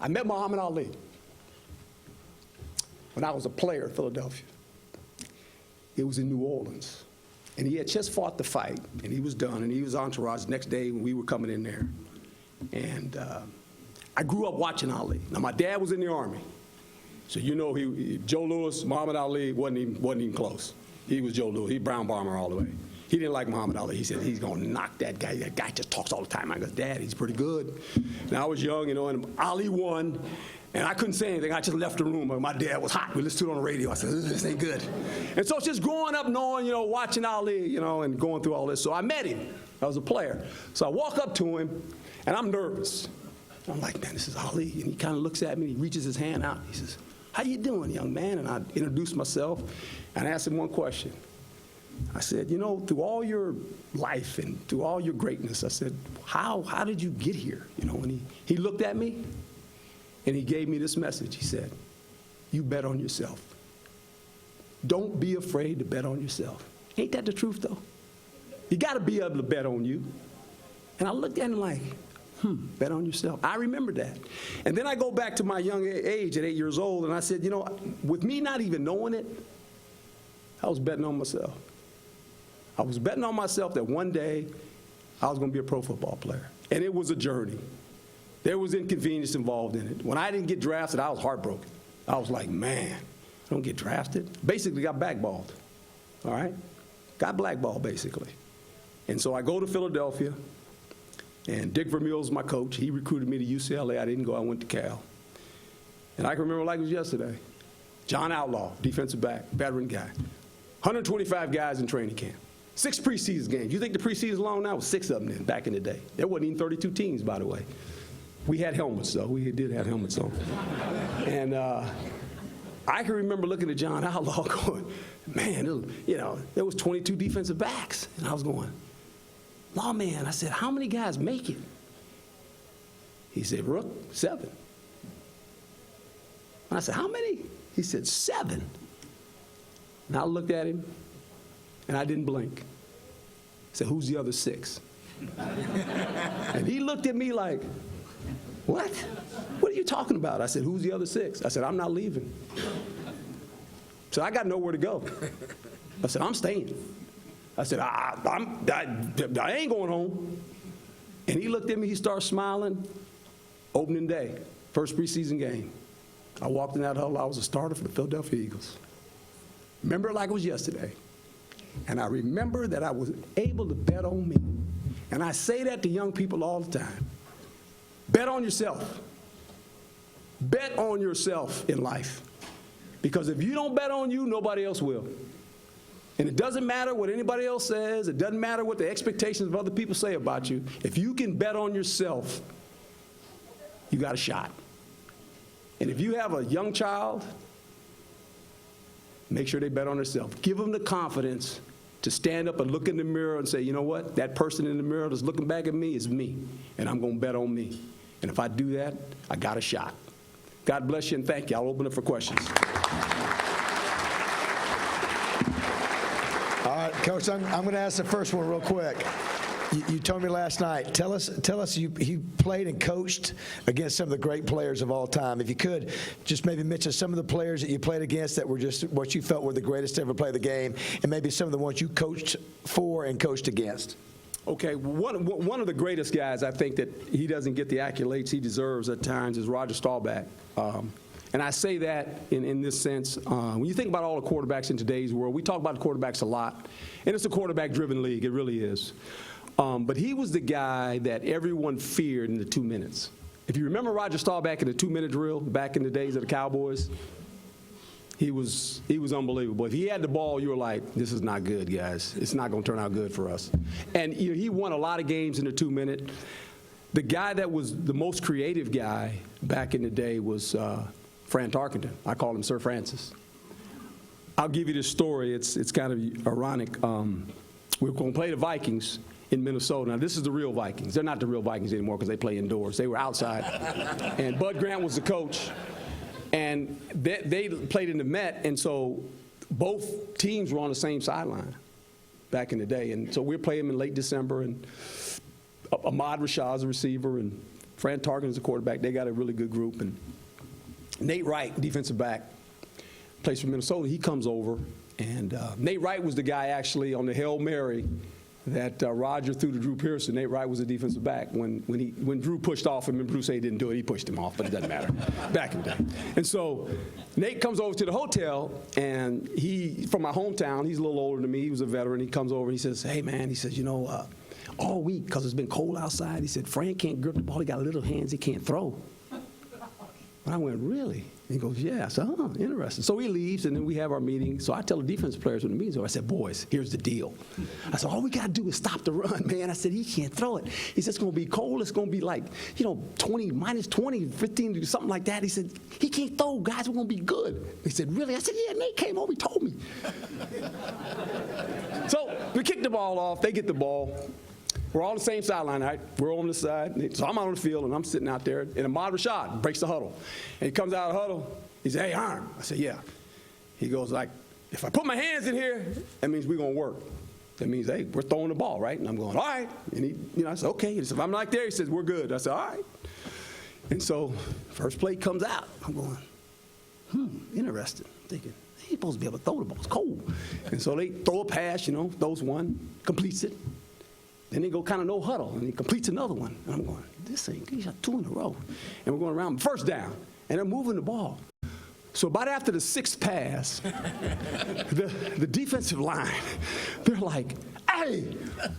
I met Muhammad Ali when I was a player in Philadelphia. It was in New Orleans. And he had just fought the fight, and he was done, and he was entourage the next day when we were coming in there. And I grew up watching Ali. Now, my dad was in the Army. So you know, Joe Louis, Muhammad Ali wasn't even close. He was Joe Louis. He brown bomber all the way. He didn't like Muhammad Ali. He said, he's going to knock that guy. That guy just talks all the time. I go, Dad, he's pretty good. And I was young, you know, and Ali won. And I couldn't say anything. I just left the room. My dad was hot. We listened to it on the radio. I said, this ain't good. And so just growing up knowing, you know, watching Ali, you know, and going through all this. So I met him. I was a player. So I walk up to him, and I'm nervous. I'm like, man, this is Ali. And he kind of looks at me. He reaches his hand out. He says, how you doing, young man? And I introduced myself, and I asked him one question. I said, you know, through all your life and through all your greatness, I said, how did you get here? You know, and he looked at me, and he gave me this message. He said, you bet on yourself. Don't be afraid to bet on yourself. Ain't that the truth, though? You got to be able to bet on you. And I looked at him like, bet on yourself. I remember that. And then I go back to my young age at 8 years old, and I said, you know, with me not even knowing it, I was betting on myself. I was betting on myself that one day I was going to be a pro football player. And it was a journey. There was inconvenience involved in it. When I didn't get drafted, I was heartbroken. I was like, man, I don't get drafted. Basically got blackballed, all right? Got blackballed, basically. And so I go to Philadelphia, and Dick Vermeule's my coach. He recruited me to UCLA. I didn't go. I went to Cal. And I can remember like it was yesterday. John Outlaw, defensive back, veteran guy. 125 guys in training camp. 6 preseason games. You think the preseason's long now? It was 6 of them then, back in the day. There wasn't even 32 teams, by the way. We had helmets, though. We did have helmets on. And I can remember looking at John Outlaw going, man, you know, there was 22 defensive backs. And I was going, no, man. I said, how many guys make it? He said, Rook, 7. And I said, how many? He said, 7. And I looked at him, and I didn't blink. I said, who's the other 6? And he looked at me like, what? What are you talking about? I said, who's the other 6? I said, I'm not leaving. So I got nowhere to go. I said, I'm staying. I said, I ain't going home. And he looked at me, he started smiling. Opening day, first preseason game. I walked in that huddle, I was a starter for the Philadelphia Eagles. Remember it like it was yesterday. And I remember that I was able to bet on me. And I say that to young people all the time. Bet on yourself. Bet on yourself in life. Because if you don't bet on you, nobody else will. And it doesn't matter what anybody else says. It doesn't matter what the expectations of other people say about you. If you can bet on yourself, you got a shot. And if you have a young child, make sure they bet on themselves. Give them the confidence to stand up and look in the mirror and say, you know what? That person in the mirror that's looking back at me is me, and I'm going to bet on me. And if I do that, I got a shot. God bless you, and thank you. I'll open it for questions. All right, Coach, I'm going to ask the first one real quick. You told me last night, tell us you played and coached against some of the great players of all time. If you could, just maybe mention some of the players that you played against that were just what you felt were the greatest to ever play the game, and maybe some of the ones you coached for and coached against. Okay, one of the greatest guys, I think that he doesn't get the accolades he deserves at times, is Roger Staubach. And I say that in this sense, when you think about all the quarterbacks in today's world, we talk about the quarterbacks a lot, and it's a quarterback-driven league, it really is. But he was the guy that everyone feared in the 2 minutes. If you remember Roger Staubach in the 2-minute drill back in the days of the Cowboys, he was unbelievable. If he had the ball, you were like, this is not good, guys. It's not going to turn out good for us. And he won a lot of games in the 2-minute. The guy that was the most creative guy back in the day was Fran Tarkenton. I call him Sir Francis. I'll give you this story. It's kind of ironic. We're going to play the Vikings in Minnesota. Now, this is the real Vikings. They're not the real Vikings anymore because they play indoors. They were outside. And Bud Grant was the coach. And they played in the Met, and so both teams were on the same sideline back in the day. And so we're playing them in late December, and Ahmad Rashad's a receiver, and Fran Tarkenton's is a quarterback. They got a really good group. And Nate Wright, defensive back, plays for Minnesota. He comes over, and Nate Wright was the guy actually on the Hail Mary that Roger threw to Drew Pearson. Nate Wright was a defensive back. When Drew pushed off him and Drew said he didn't do it, he pushed him off, but it doesn't matter. Back in the day. And so Nate comes over to the hotel, and he, from my hometown, he's a little older than me. He was a veteran. He comes over and he says, hey, man, he says, you know, all week, because it's been cold outside, he said, Frank can't grip the ball. He got little hands he can't throw. And I went, really? And he goes, yeah. I said, oh, interesting. So he leaves, and then we have our meeting. So I tell the defensive players when the meeting's over, I said, boys, here's the deal. I said, all we got to do is stop the run, man. I said, he can't throw it. He said, it's going to be cold. It's going to be like, you know, minus 20, 15, something like that. He said, he can't throw, guys. We're going to be good. He said, really? I said, yeah, Nate came over. He told me. So we kick the ball off. They get the ball. We're all on the same sideline, right? We're on the side. So I'm out on the field, and I'm sitting out there, and Ahmad Rashad breaks the huddle. And he comes out of the huddle. He said, hey, Herm. I said, yeah. He goes like, if I put my hands in here, that means we're going to work. That means, hey, we're throwing the ball, right? And I'm going, all right. And he, you know, I said, okay. He said, if I'm like there, he says, we're good. I said, all right. And so first play comes out. I'm going, interesting. I'm thinking, he's supposed to be able to throw the ball. It's cold. And so they throw a pass, you know, throws one, completes it. Then they go kind of no huddle, and he completes another one. And I'm going, this thing, he's got 2 in a row. And we're going around, first down, and they're moving the ball. So about after the 6th pass, the defensive line, they're like, hey,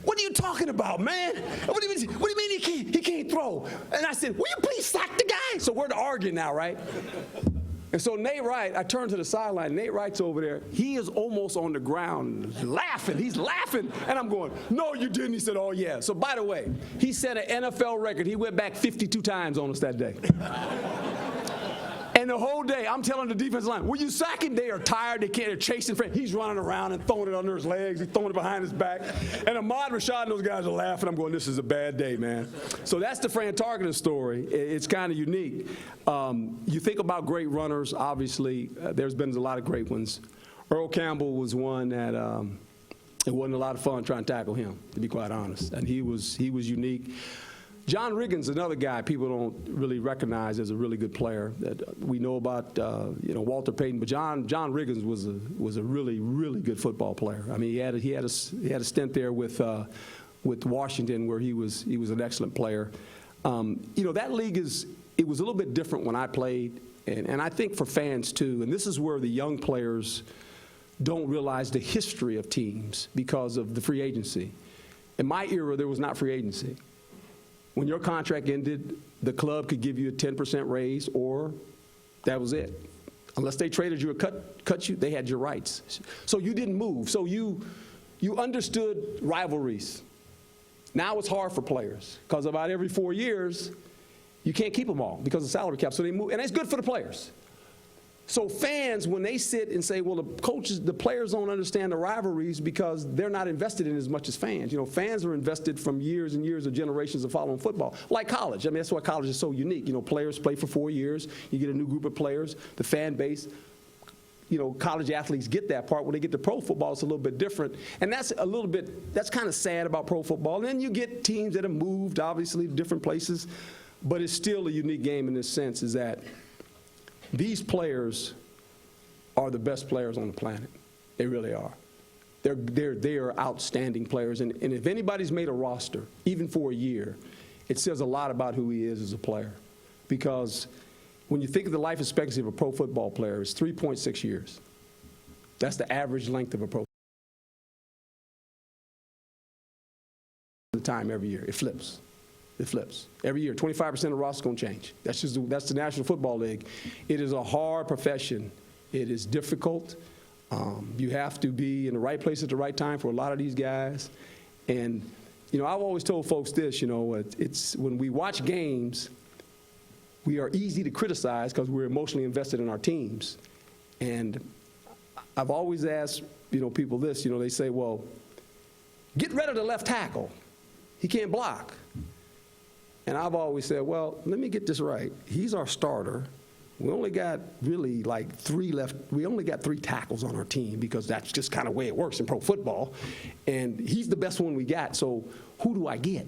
what are you talking about, man? What do you mean he can't throw? And I said, will you please sack the guy? So we're arguing now, right? And so Nate Wright, I turned to the sideline. Nate Wright's over there. He is almost on the ground laughing. He's laughing. And I'm going, no, you didn't. He said, oh, yeah. So, by the way, he set an NFL record. He went back 52 times on us that day. And the whole day, I'm telling the defensive line, will you sack him? They are tired. They're chasing. He's running around and throwing it under his legs. He's throwing it behind his back. And Ahmad Rashad and those guys are laughing. I'm going, this is a bad day, man. So that's the Fran Tarkenton story. It's kind of unique. You think about great runners, obviously. There's been a lot of great ones. Earl Campbell was one that it wasn't a lot of fun trying to tackle him, to be quite honest. And he was unique. John Riggins, another guy people don't really recognize as a really good player that we know about, Walter Payton. But John Riggins was a really, really good football player. I mean, he had a stint there with Washington where he was an excellent player. That league it was a little bit different when I played, and I think for fans too. And this is where the young players don't realize the history of teams because of the free agency. In my era, there was not free agency. When your contract ended, the club could give you a 10% raise, or that was it. Unless they traded you or cut you, they had your rights. So you didn't move. So you understood rivalries. Now it's hard for players because about every 4 years, you can't keep them all because of salary cap. So they move, and it's good for the players. So fans, when they sit and say, well, the players don't understand the rivalries because they're not invested in as much as fans. You know, fans are invested from years and years of generations of following football. Like college. I mean, that's why college is so unique. You know, players play for 4 years. You get a new group of players. The fan base, college athletes get that part. When they get to pro football, it's a little bit different. And that's kind of sad about pro football. And then you get teams that have moved, obviously, to different places. But it's still a unique game in this sense, is that these players are the best players on the planet. They really are. They are outstanding players. And if anybody's made a roster, even for a year, it says a lot about who he is as a player. Because when you think of the life expectancy of a pro football player, it's 3.6 years. That's the average length of a pro. The time every year. It flips. It flips. Every year, 25% of the roster is going to change. That's the National Football League. It is a hard profession. It is difficult. You have to be in the right place at the right time for a lot of these guys. And, I've always told folks this, it's when we watch games, we are easy to criticize because we're emotionally invested in our teams. And I've always asked, people this, they say, well, get rid of the left tackle. He can't block. And I've always said, well, let me get this right. He's our starter. We only got really like 3 left. We only got 3 tackles on our team because that's just kind of the way it works in pro football. And he's the best one we got, so who do I get?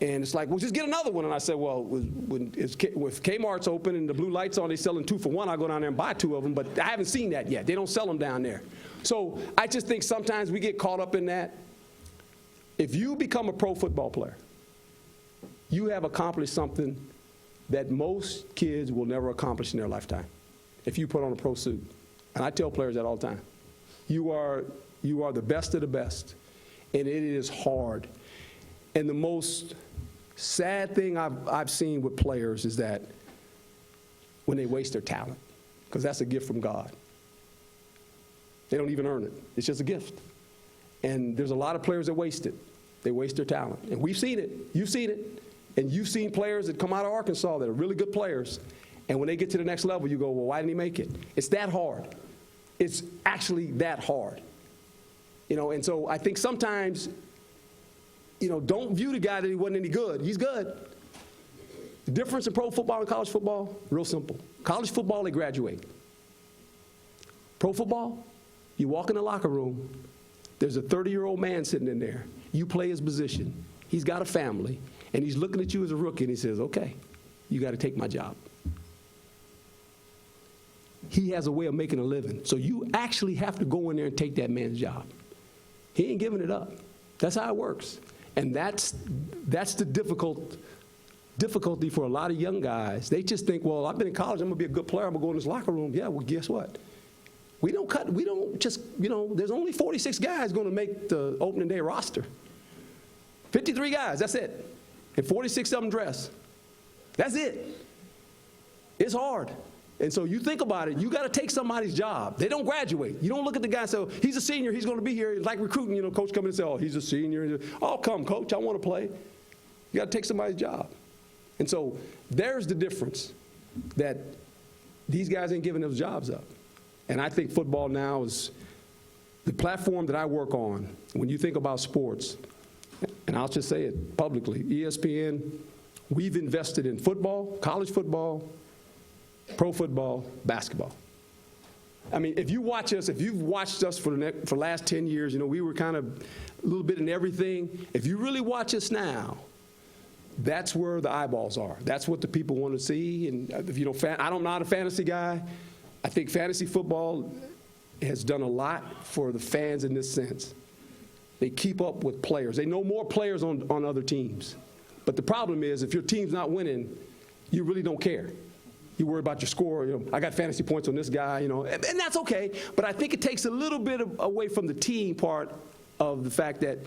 And it's like, well, just get another one. And I said, well, if Kmart's open and the blue light's on, they're selling 2 for 1, I'll go down there and buy 2 of them. But I haven't seen that yet. They don't sell them down there. So I just think sometimes we get caught up in that. If you become a pro football player, you have accomplished something that most kids will never accomplish in their lifetime if you put on a pro suit. And I tell players that all the time. You are the best of the best, and it is hard. And the most sad thing I've seen with players is that when they waste their talent, because that's a gift from God. They don't even earn it. It's just a gift. And there's a lot of players that waste it. They waste their talent. And we've seen it. You've seen it. And you've seen players that come out of Arkansas that are really good players. And when they get to the next level, you go, well, why didn't he make it? It's that hard. It's actually that hard. And so I think sometimes, don't view the guy that he wasn't any good. He's good. The difference in pro football and college football, real simple. College football, they graduate. Pro football, you walk in the locker room, there's a 30-year-old man sitting in there. You play his position. He's got a family, and he's looking at you as a rookie, and he says, okay, you got to take my job. He has a way of making a living, so you actually have to go in there and take that man's job. He ain't giving it up. That's how it works. And that's the difficulty for a lot of young guys. They just think, well, I've been in college, I'm going to be a good player, I'm going to go in this locker room. Yeah, well, guess what? We don't just, there's only 46 guys going to make the opening day roster. 53 guys, that's it. And 46 of them dress. That's it. It's hard. And so you think about it, you got to take somebody's job. They don't graduate. You don't look at the guy and say, oh, he's a senior, he's going to be here. It's like recruiting, coach come in and say, oh, he's a senior. Oh, come, coach, I want to play. You got to take somebody's job. And so there's the difference, that these guys ain't giving those jobs up. And I think football now is the platform that I work on. When you think about sports, and I'll just say it publicly, ESPN, we've invested in football, college football, pro football, basketball. I mean, if you've watched us for the last 10 years, we were kind of a little bit in everything. If you really watch us now, that's where the eyeballs are. That's what the people want to see. And if I'm not a fantasy guy. I think fantasy football has done a lot for the fans in this sense. They keep up with players. They know more players on other teams. But the problem is, if your team's not winning, you really don't care. You worry about your score. I got fantasy points on this guy, and that's okay. But I think it takes a little bit away from the team part of the fact that,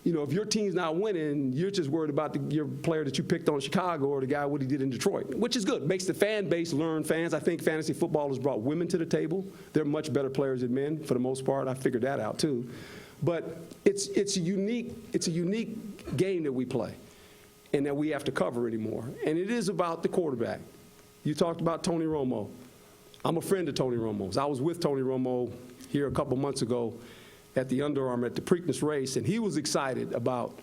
if your team's not winning, you're just worried about your player that you picked on in Chicago or the guy what he did in Detroit, which is good. Makes the fan base learn fans. I think fantasy football has brought women to the table. They're much better players than men for the most part. I figured that out too. But it's a unique game that we play and that we have to cover anymore. And it is about the quarterback. You talked about Tony Romo. I'm a friend of Tony Romo's. I was with Tony Romo here a couple months ago at the Under Armour at the Preakness race, and he was excited about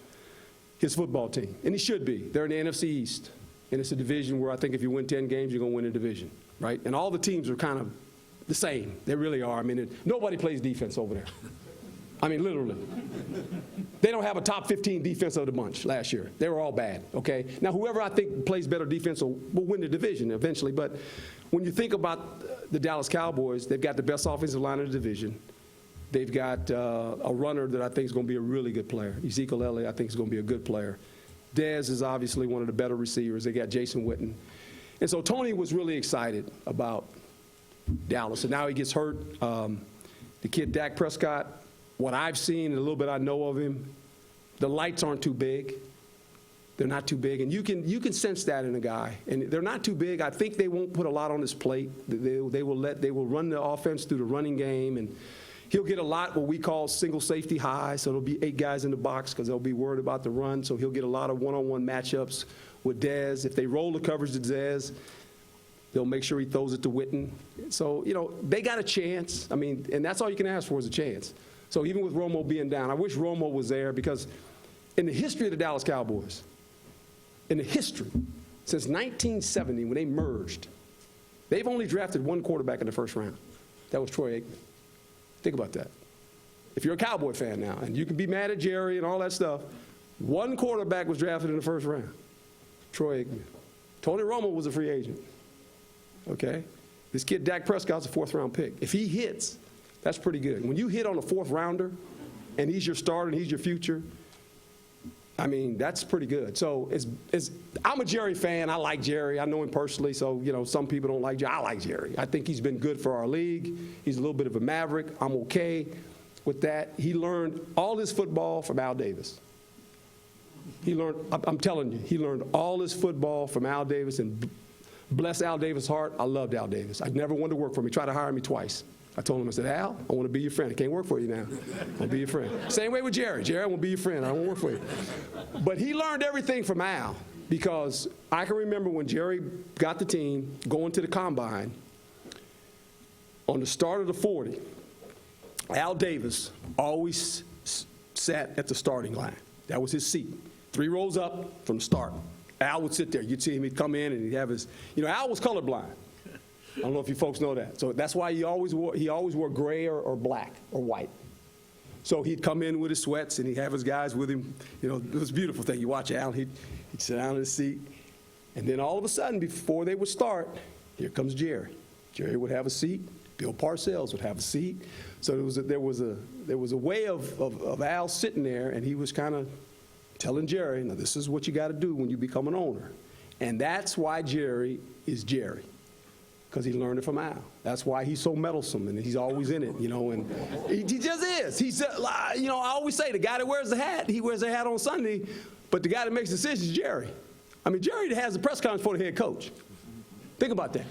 his football team. And he should be. They're in the NFC East. And it's a division where I think if you win 10 games, you're going to win a division, right? And all the teams are kind of the same. They really are. I mean, nobody plays defense over there. I mean, literally. They don't have a top 15 defense of the bunch last year. They were all bad, okay? Now, whoever I think plays better defense will win the division eventually. But when you think about the Dallas Cowboys, they've got the best offensive line in the division. They've got a runner that I think is going to be a really good player. Ezekiel Elliott, I think, is going to be a good player. Dez is obviously one of the better receivers. They got Jason Witten. And so Tony was really excited about Dallas. And now he gets hurt. The kid, Dak Prescott, what I've seen and a little bit I know of him, the lights aren't too big. They're not too big. And you can sense that in a guy. And they're not too big. I think they won't put a lot on his plate. They will run the offense through the running game. And he'll get a lot what we call single safety high, so there'll be 8 guys in the box because they'll be worried about the run. So he'll get a lot of one-on-one matchups with Dez. If they roll the coverage to Dez, they'll make sure he throws it to Witten. So, they got a chance. I mean, and that's all you can ask for is a chance. So even with Romo being down, I wish Romo was there because in the history of the Dallas Cowboys, since 1970 when they merged, They've only drafted one quarterback in the first round. That was Troy Aikman. Think about that. If you're a Cowboy fan now, and you can be mad at Jerry and all that stuff, one quarterback was drafted in the first round, Troy Aikman. Tony Romo was a free agent, okay? This kid, Dak Prescott's a fourth-round pick. If he hits, that's pretty good. When you hit on a fourth rounder, and he's your starter and he's your future, I mean, that's pretty good. So I'm a Jerry fan. I like Jerry. I know him personally, so, you know, some people don't like Jerry. I like Jerry. I think he's been good for our league. He's a little bit of a maverick. I'm okay with that. He learned all his football from Al Davis. I'm telling you, he learned all his football from Al Davis, and bless Al Davis' heart, I loved Al Davis. I never wanted to work for him. He tried to hire me twice. I told him, I said, Al, I want to be your friend. I can't work for you now. I want to be your friend. Same way with Jerry. Jerry, I want to be your friend. I don't want to work for you. But he learned everything from Al, because I can remember when Jerry got the team going to the combine, on the start of the 40, Al Davis always sat at the starting line. That was his seat. 3 rows up from the start. Al would sit there. You'd see him, he'd come in and he'd have his, you know, Al was colorblind. I don't know if you folks know that. So that's why he always wore gray or black or white. So he'd come in with his sweats and he'd have his guys with him. You know, it was a beautiful thing. You watch Al, he'd sit down in his seat. And then all of a sudden, before they would start, here comes Jerry. Jerry would have a seat. Bill Parcells would have a seat. So there was a way of Al sitting there, and he was kind of telling Jerry, now this is what you got to do when you become an owner. And that's why Jerry is Jerry, because he learned it from Al. That's why he's so meddlesome, and he's always in it, you know, and he just is. He's, you know, I always say the guy that wears the hat, he wears the hat on Sunday, but the guy that makes decisions is Jerry. I mean, Jerry has the press conference for the head coach. Think about that,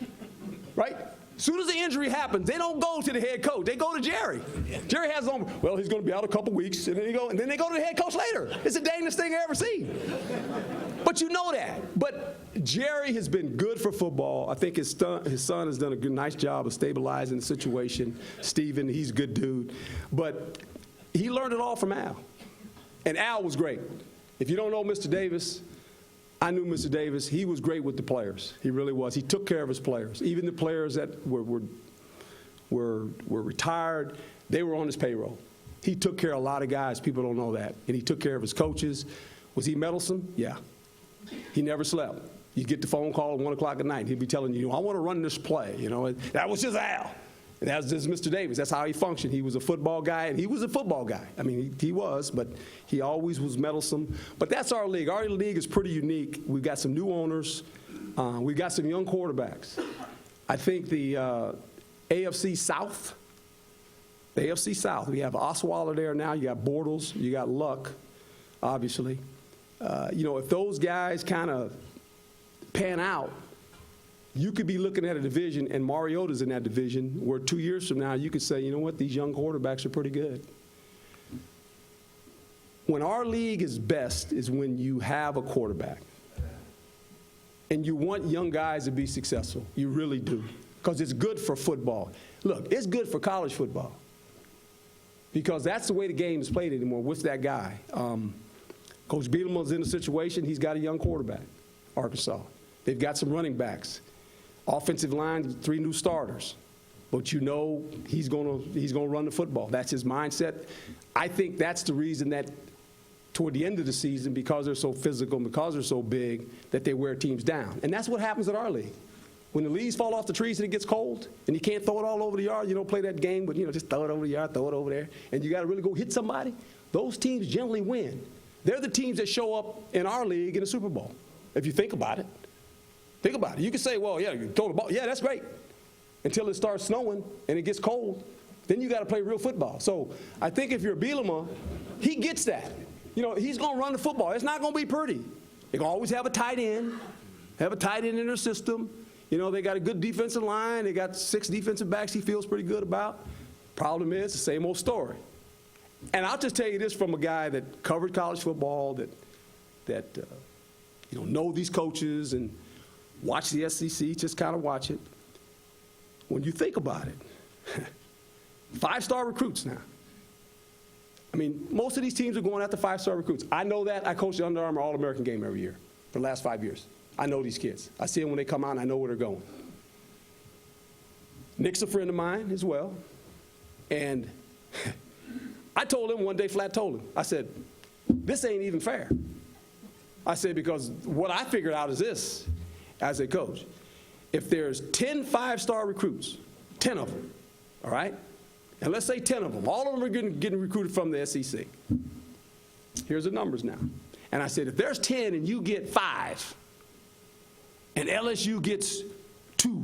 right? As soon as the injury happens, they don't go to the head coach. They go to Jerry. Jerry has on, well, he's going to be out a couple weeks, and then they go to the head coach later. It's the dangest thing I've ever seen. But you know that. But Jerry has been good for football. I think his son has done a nice job of stabilizing the situation. Steven, he's a good dude. But he learned it all from Al. And Al was great. If you don't know Mr. Davis, I knew Mr. Davis. He was great with the players. He really was. He took care of his players. Even the players that were retired, they were on his payroll. He took care of a lot of guys. People don't know that. And he took care of his coaches. Was he meddlesome? Yeah. He never slept. You get the phone call at 1 o'clock at night. He'd be telling you, I want to run this play. You know, that was just Al. And that was just Mr. Davis. That's how he functioned. He was a football guy, and he was a football guy. I mean, he was, but he always was meddlesome. But that's our league. Our league is pretty unique. We've got some new owners. We've got some young quarterbacks. I think the AFC South, we have Osweiler there now. You got Bortles. You got Luck, obviously. You know, if those guys kind of pan out, you could be looking at a division, and Mariota's in that division, where 2 years from now you could say, you know what, these young quarterbacks are pretty good. When our league is best is when you have a quarterback. And you want young guys to be successful. You really do. Because it's good for football. Look, it's good for college football. Because that's the way the game is played anymore with that guy. Coach Bielema's in a situation, he's got a young quarterback, Arkansas. They've got some running backs. Offensive line, 3 new starters. But you know he's gonna run the football. That's his mindset. I think that's the reason that toward the end of the season, because they're so physical, because they're so big, that they wear teams down. And that's what happens at our league. When the leaves fall off the trees and it gets cold, and you can't throw it all over the yard, you don't play that game, but just throw it over the yard, throw it over there, and you got to really go hit somebody, those teams generally win. They're the teams that show up in our league in the Super Bowl, if you think about it. Think about it. You can say, well, yeah, you throw the ball. Yeah, that's great. Until it starts snowing and it gets cold, then you got to play real football. So I think if you're Bielema, he gets that. He's going to run the football. It's not going to be pretty. They're going to always have a tight end in their system. They got a good defensive line. They got 6 defensive backs he feels pretty good about. Problem is, the same old story. And I'll just tell you this from a guy that covered college football, that know these coaches and watch the SEC, just kind of watch it. When you think about it, 5-star recruits now. I mean, most of these teams are going after 5-star recruits. I know that. I coach the Under Armour All-American game every year for the last 5 years. I know these kids. I see them when they come out, and I know where they're going. Nick's a friend of mine as well. And I told him one day, flat told him, I said, this ain't even fair. I said, because what I figured out is this, as a coach. If there's 10 five-star recruits, 10 of them, all right? And let's say 10 of them, all of them are getting recruited from the SEC. Here's the numbers now. And I said, if there's 10 and you get 5, and LSU gets 2,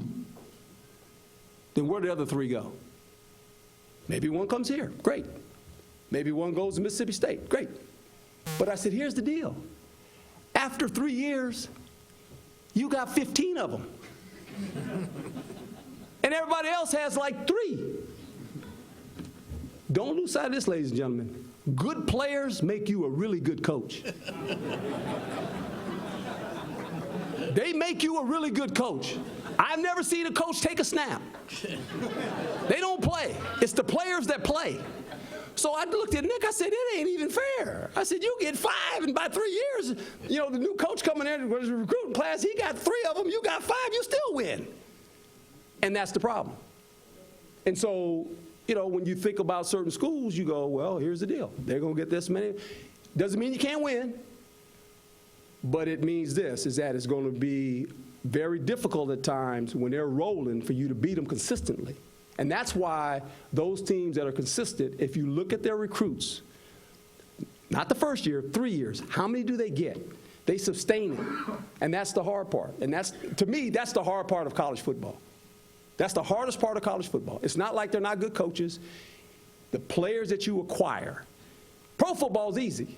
then where do the other 3 go? Maybe one comes here, great. Maybe one goes to Mississippi State, great. But I said, here's the deal. After 3 years, you got 15 of them. And everybody else has like 3. Don't lose sight of this, ladies and gentlemen. Good players make you a really good coach. They make you a really good coach. I've never seen a coach take a snap. They don't play. It's the players that play. So I looked at Nick, I said, it ain't even fair. I said, you get 5, and by 3 years, you know, the new coach coming in, was a recruiting class, he got 3 of them, you got 5, you still win. And that's the problem. And so, you know, when you think about certain schools, you go, well, here's the deal. They're going to get this many. Doesn't mean you can't win, but it means this, is that it's going to be very difficult at times when they're rolling for you to beat them consistently. And that's why those teams that are consistent, if you look at their recruits, not the first year, 3 years, how many do they get? They sustain it. And that's the hard part. And that's, to me, that's the hard part of college football. That's the hardest part of college football. It's not like they're not good coaches. The players that you acquire. Pro football is easy.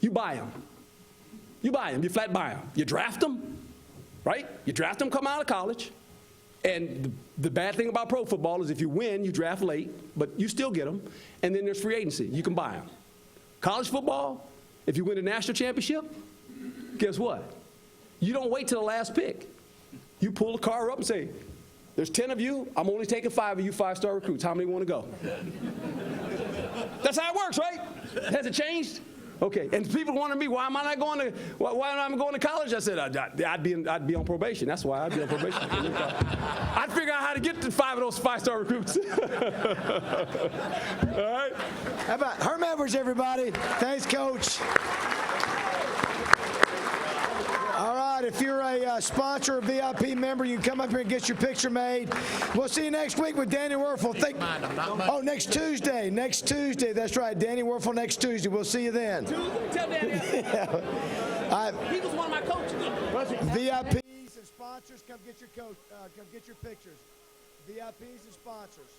You buy them. You buy them. You flat buy them. You draft them, right? You draft them, come out of college. And the bad thing about pro football is if you win, you draft late, but you still get them. And then there's free agency. You can buy them. College football, if you win a national championship, guess what? You don't wait till the last pick. You pull the car up and say, there's 10 of you. I'm only taking 5 of you 5-star recruits. How many want to go? That's how it works, right? Has it changed? Okay. And people wanted me, why am I not going to? Why am I going to college? I said I'd be on probation. That's why I'd be on probation. I'd figure out how to get to 5 of those 5-star recruits. All right. How about Herm Edwards, everybody? Thanks, Coach. All right, if you're a sponsor or VIP member, you can come up here and get your picture made. We'll see you next week with Danny Werfel. Next Tuesday. Next Tuesday. That's right, Danny Werfel next Tuesday. We'll see you then. Tell Danny. He was one of my coaches. VIPs and sponsors, come get your pictures. VIPs and sponsors.